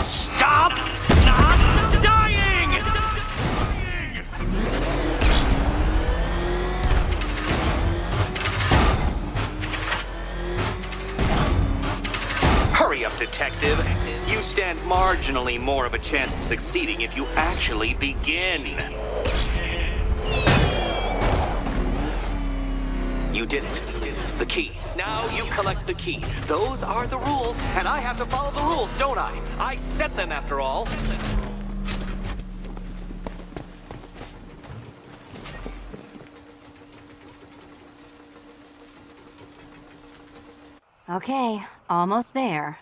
Stop not dying! Hurry up, Detective. You stand marginally more of a chance of succeeding if you actually begin. You did it. The key. Now you collect the key. Those are the rules, and I have to follow the rules, don't I? I set them, after all. Okay, almost there.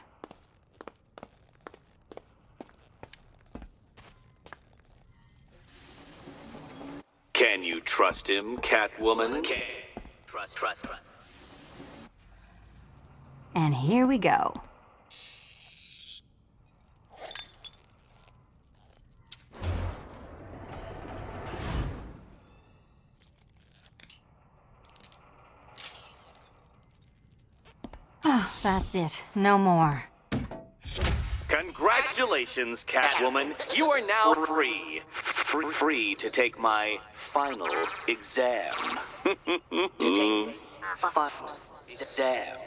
Can you trust him, Catwoman? Trust. And here we go. Oh, that's it. No more. Congratulations, Catwoman. You are now free. Free to take my final exam. Final exam.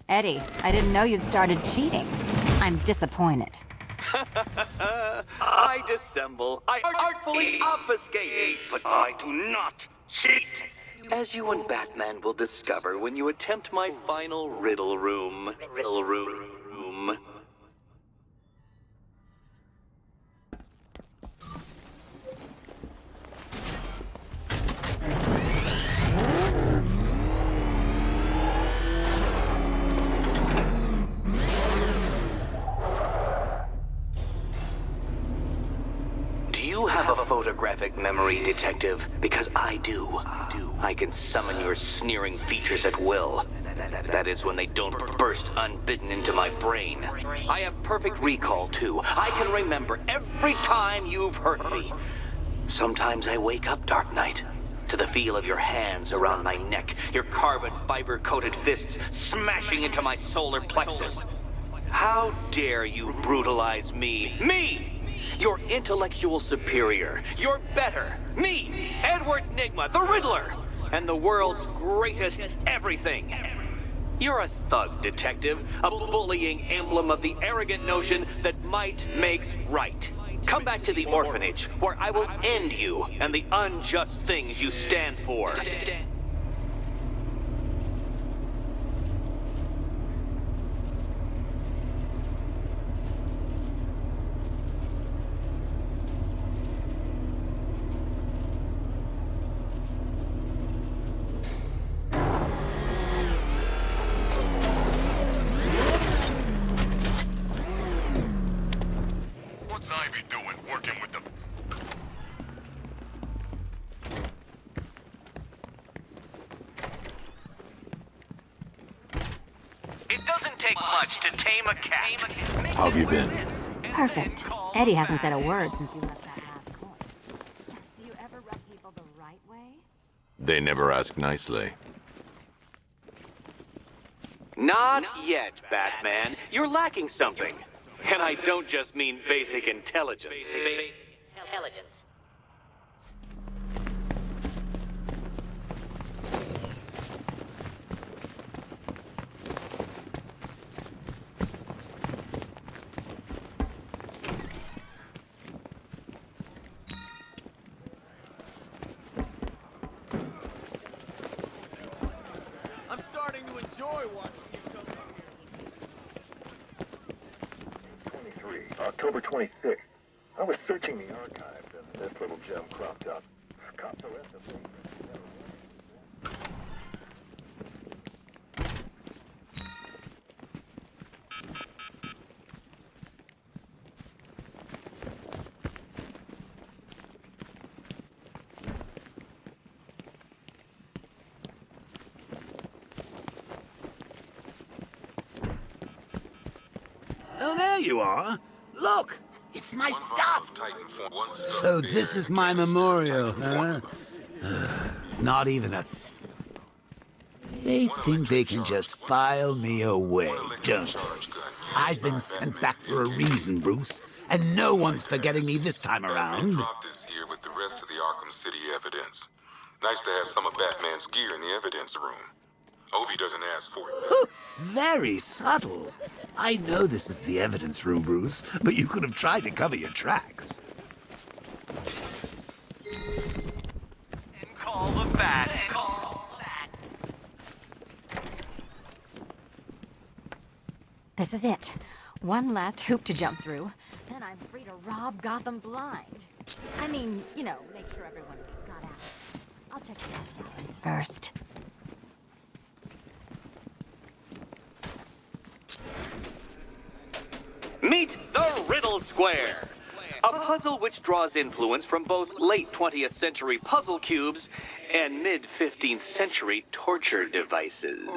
Eddie, I didn't know you'd started cheating. I'm disappointed. I dissemble. I artfully obfuscate. But I do not cheat. As you and Batman will discover when you attempt my final riddle room. Do you have a photographic memory, Detective? Because I do. I can summon your sneering features at will. That is when they don't burst unbidden into my brain. I have perfect recall, too. I can remember every time you've hurt me. Sometimes I wake up, Dark Knight, to the feel of your hands around my neck, your carbon fiber-coated fists smashing into my solar plexus. How dare you brutalize me? Me! Your intellectual superior. You're better. Me, Edward Nygma, the Riddler, and the world's greatest everything. You're a thug, Detective, a bullying emblem of the arrogant notion that might makes right. Come back to the orphanage, where I will end you and the unjust things you stand for. It doesn't take much to tame a cat. How have you been? Perfect. Eddie hasn't said a word since you left that last coin. Do you ever rub people the right way? They never ask nicely. Not yet, Batman. You're lacking something. And I don't just mean basic intelligence. Intelligence. I'm starting to enjoy watching you come in here. 23, October 26th. I was searching the archives and this little gem cropped up. Cops arrested me. Oh, there you are. Look, it's my stuff. So this is my memorial, huh? Not even a... They think they can just file me away, don't they? I've been sent back for a reason, Bruce, and no one's forgetting me this time around. Drop this here with the rest of the Arkham City evidence. Nice to have some of Batman's gear in the evidence room. Hope he doesn't ask for it. Very subtle. I know this is the evidence room, Bruce, but you could have tried to cover your tracks. And call the bat. This is it. One last hoop to jump through. Then I'm free to rob Gotham blind. I mean, you know, make sure everyone got out. I'll check the bathrooms first. Meet the Riddle Square, a puzzle which draws influence from both late 20th century puzzle cubes and mid 15th century torture devices.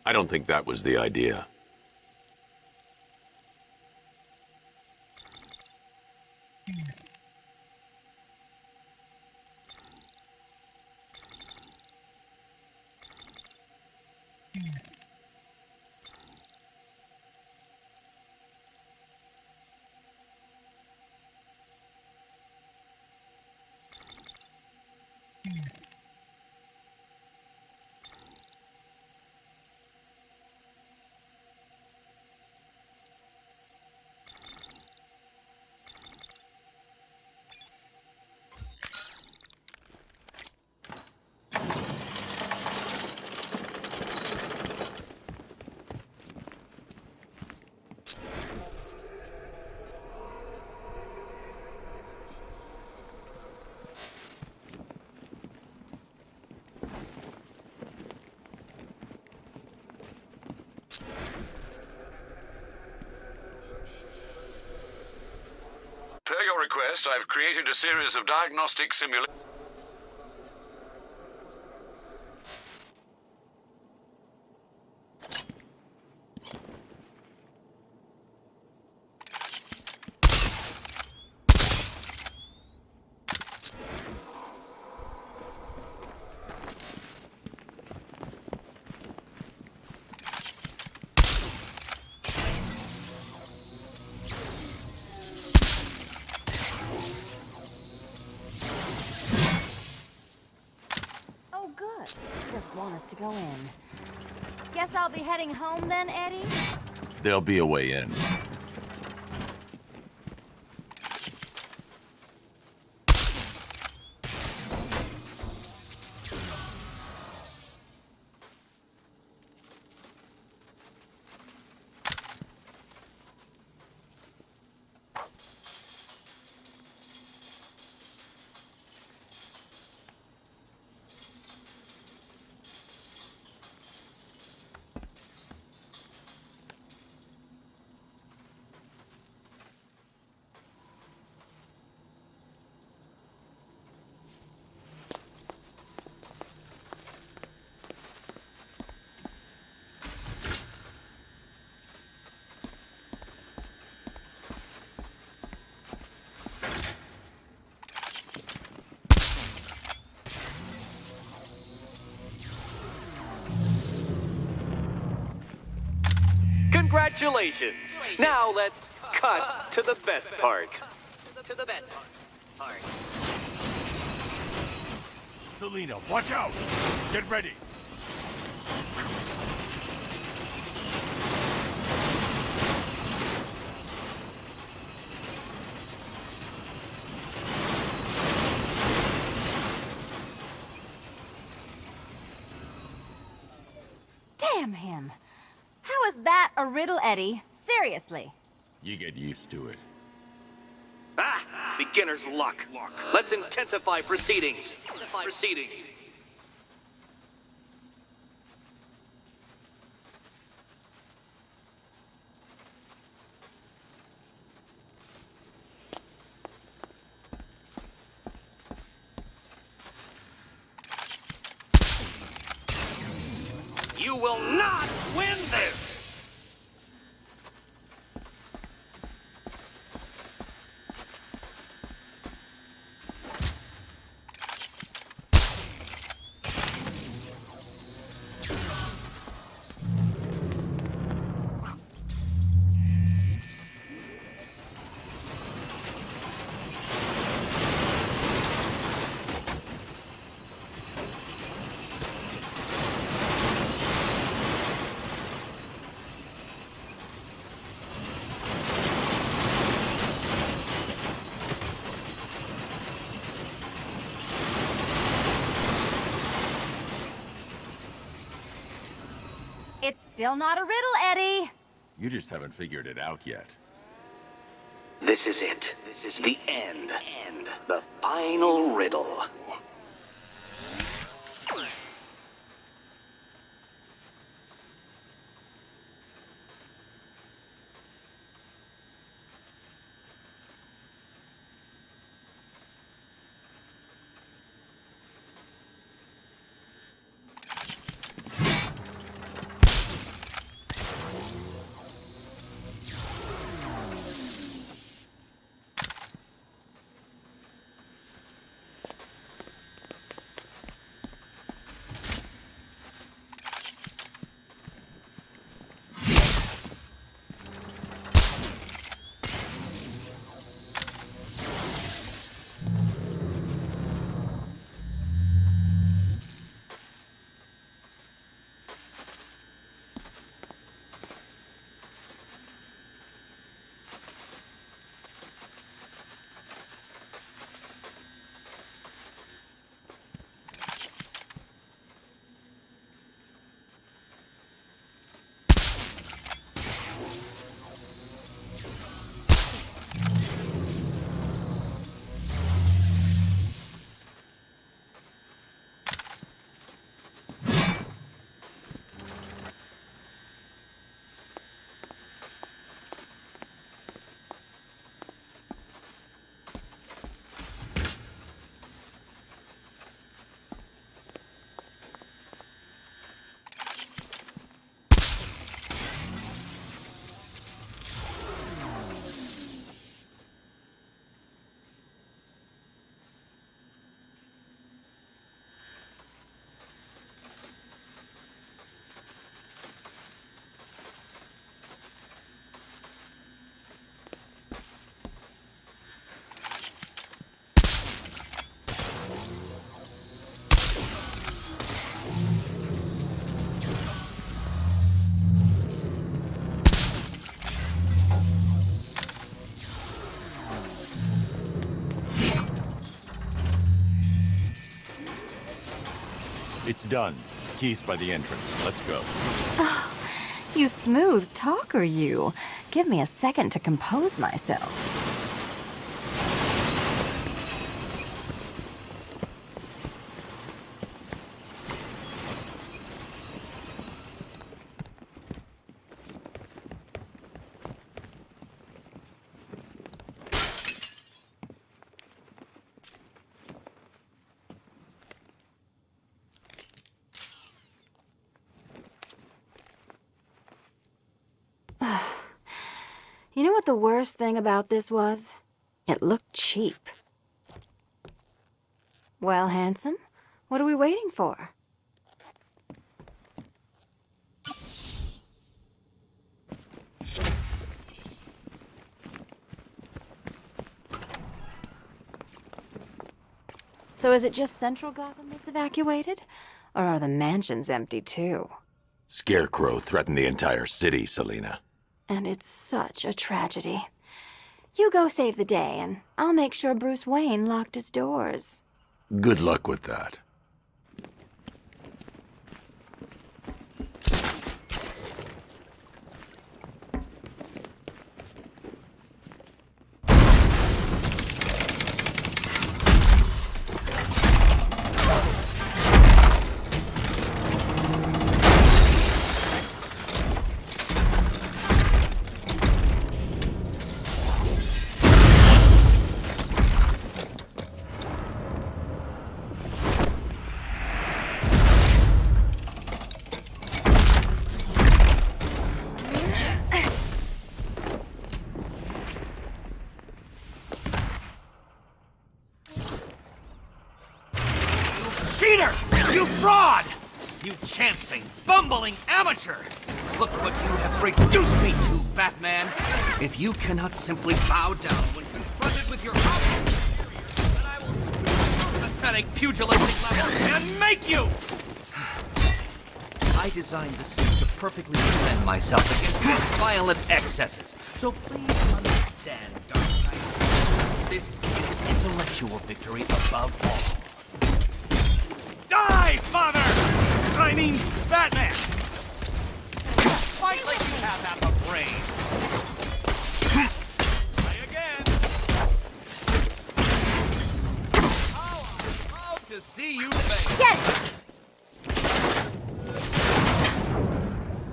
I don't think that was the idea. Per your request, I've created a series of diagnostic simulations. Oh, good. Just want us to go in. Guess I'll be heading home then, Eddie? There'll be a way in. Congratulations! Now let's cut to the best part. To the best part. Selina, watch out! Get ready! Damn him. How is that a riddle, Eddie? Seriously. You get used to it. Ah! Beginner's luck. Let's intensify proceedings. You will not win this! It's still not a riddle, Eddie. You just haven't figured it out yet. This is it. This is the end. The final riddle. It's done. Keys by the entrance. Let's go. Oh, you smooth talker, you. Give me a second to compose myself. You know what the worst thing about this was? It looked cheap. Well, handsome, what are we waiting for? So is it just Central Gotham that's evacuated? Or are the mansions empty too? Scarecrow threatened the entire city, Selina. And it's such a tragedy. You go save the day, and I'll make sure Bruce Wayne locked his doors. Good luck with that. Cheater! You fraud! You chancing, bumbling amateur! Look what you have reduced me to, Batman! If you cannot simply bow down when confronted with your options, then I will stoop to pathetic pugilistic level and make you! I designed this suit to perfectly defend myself against violent excesses, so please understand, Dark Knight. This is an intellectual victory above all. Die, father! I mean, Batman! Fight like you have half a brain. Try again. Oh, I'm proud to see you fail. Yes!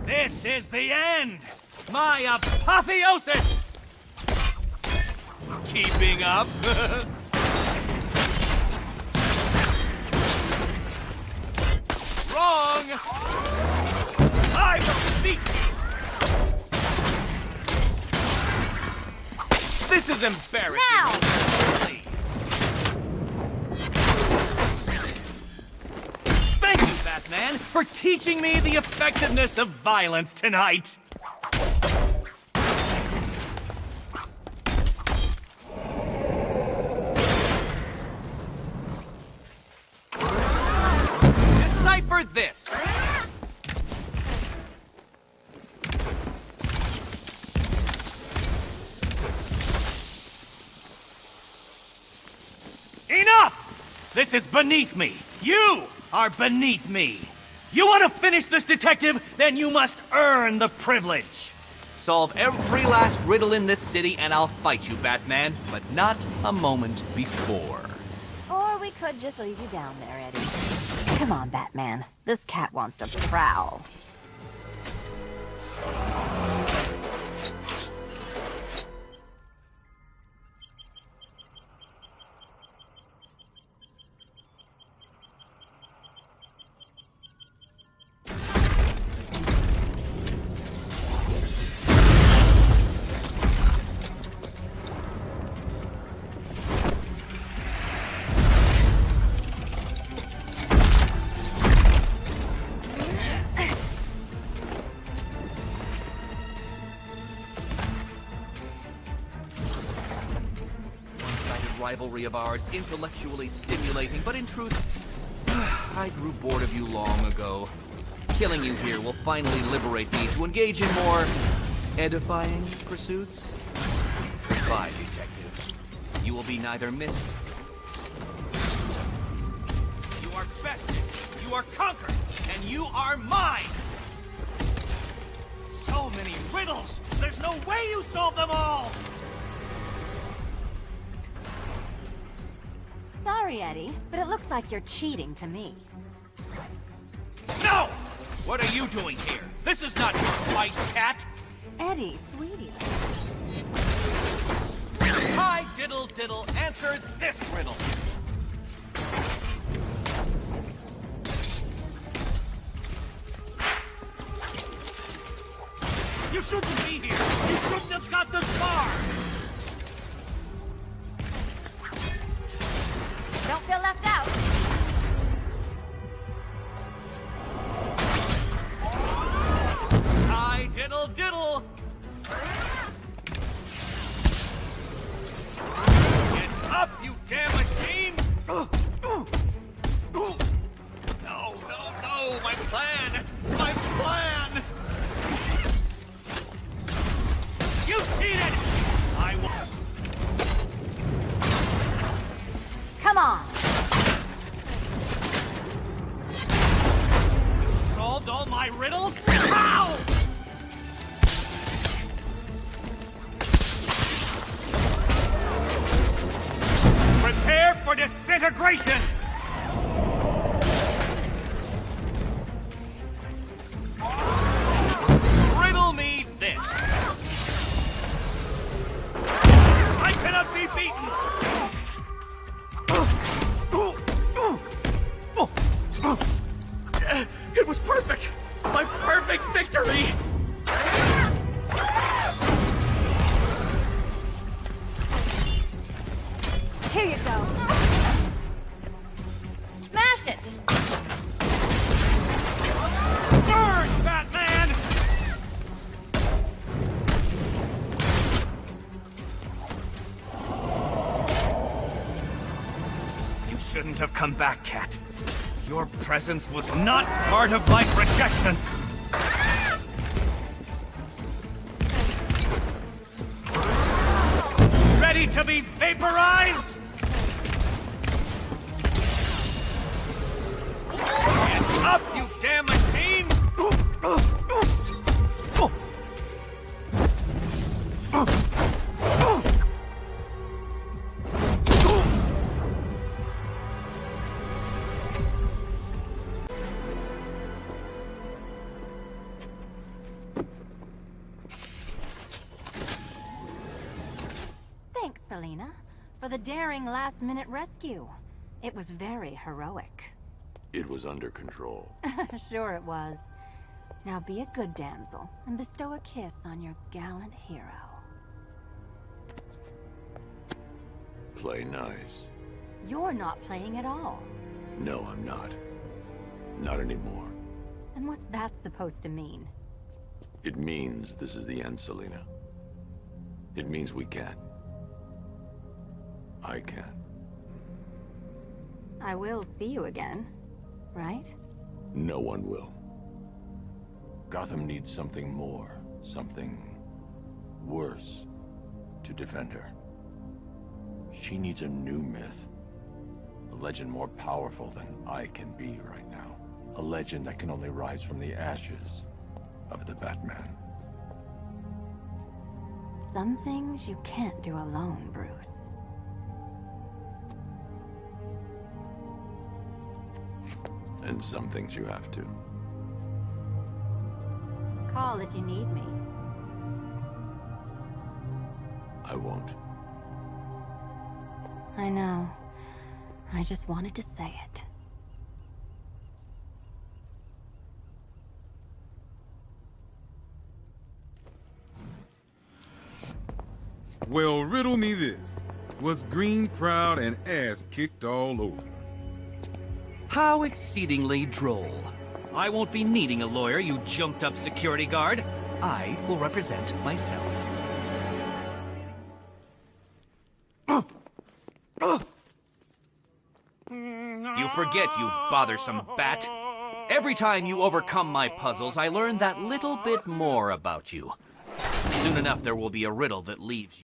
This is the end! My apotheosis! Keeping up? Wrong! I will beat you! This is embarrassing. Now! Thank you, Batman, for teaching me the effectiveness of violence tonight. Decipher this. Enough! This is beneath me. You are beneath me. You want to finish this, detective? Then you must earn the privilege. Solve every last riddle in this city and I'll fight you, Batman, but not a moment before. Or we could just leave you down there, Eddie. Come on, Batman. This cat wants to prowl. Rivalry of ours, intellectually stimulating, but in truth, I grew bored of you long ago. Killing you here will finally liberate me to engage in more edifying pursuits. Goodbye, detective. You will be neither missed. You are bested, you are conquered, and you are mine! So many riddles! There's no way you solve them all! Sorry, Eddie, but it looks like you're cheating to me. No! What are you doing here? This is not your fight, cat! Eddie, sweetie. Hi, diddle diddle, answer this riddle. You shouldn't be here! You shouldn't have got this far! Don't feel left out. Hi, diddle diddle! Get up, you damn machine! disintegration! Riddle me this. I cannot be beaten! It was perfect! My perfect victory! Here you go. Smash it! Burn, Batman! You shouldn't have come back, Cat. Your presence was not part of my projections. Ready to be vaporized? Get up, you damn machine! Thanks, Selina, for the daring last-minute rescue. It was very heroic. It was under control. Sure it was. Now be a good damsel and bestow a kiss on your gallant hero. Play nice. You're not playing at all. No, I'm not. Not anymore. And what's that supposed to mean? It means this is the end, Selina. It means we can't. I can't. I will see you again, right? No one will. Gotham needs something more, something worse to defend her. She needs a new myth. A legend more powerful than I can be right now. A legend that can only rise from the ashes of the Batman. Some things you can't do alone, Bruce. And some things you have to. Call if you need me. I won't. I know. I just wanted to say it. Well, riddle me this. Was Green proud and ass kicked all over? How exceedingly droll. I won't be needing a lawyer, you jumped-up security guard. I will represent myself. You forget, you bothersome bat. Every time you overcome my puzzles, I learn that little bit more about you. Soon enough, there will be a riddle that leaves you.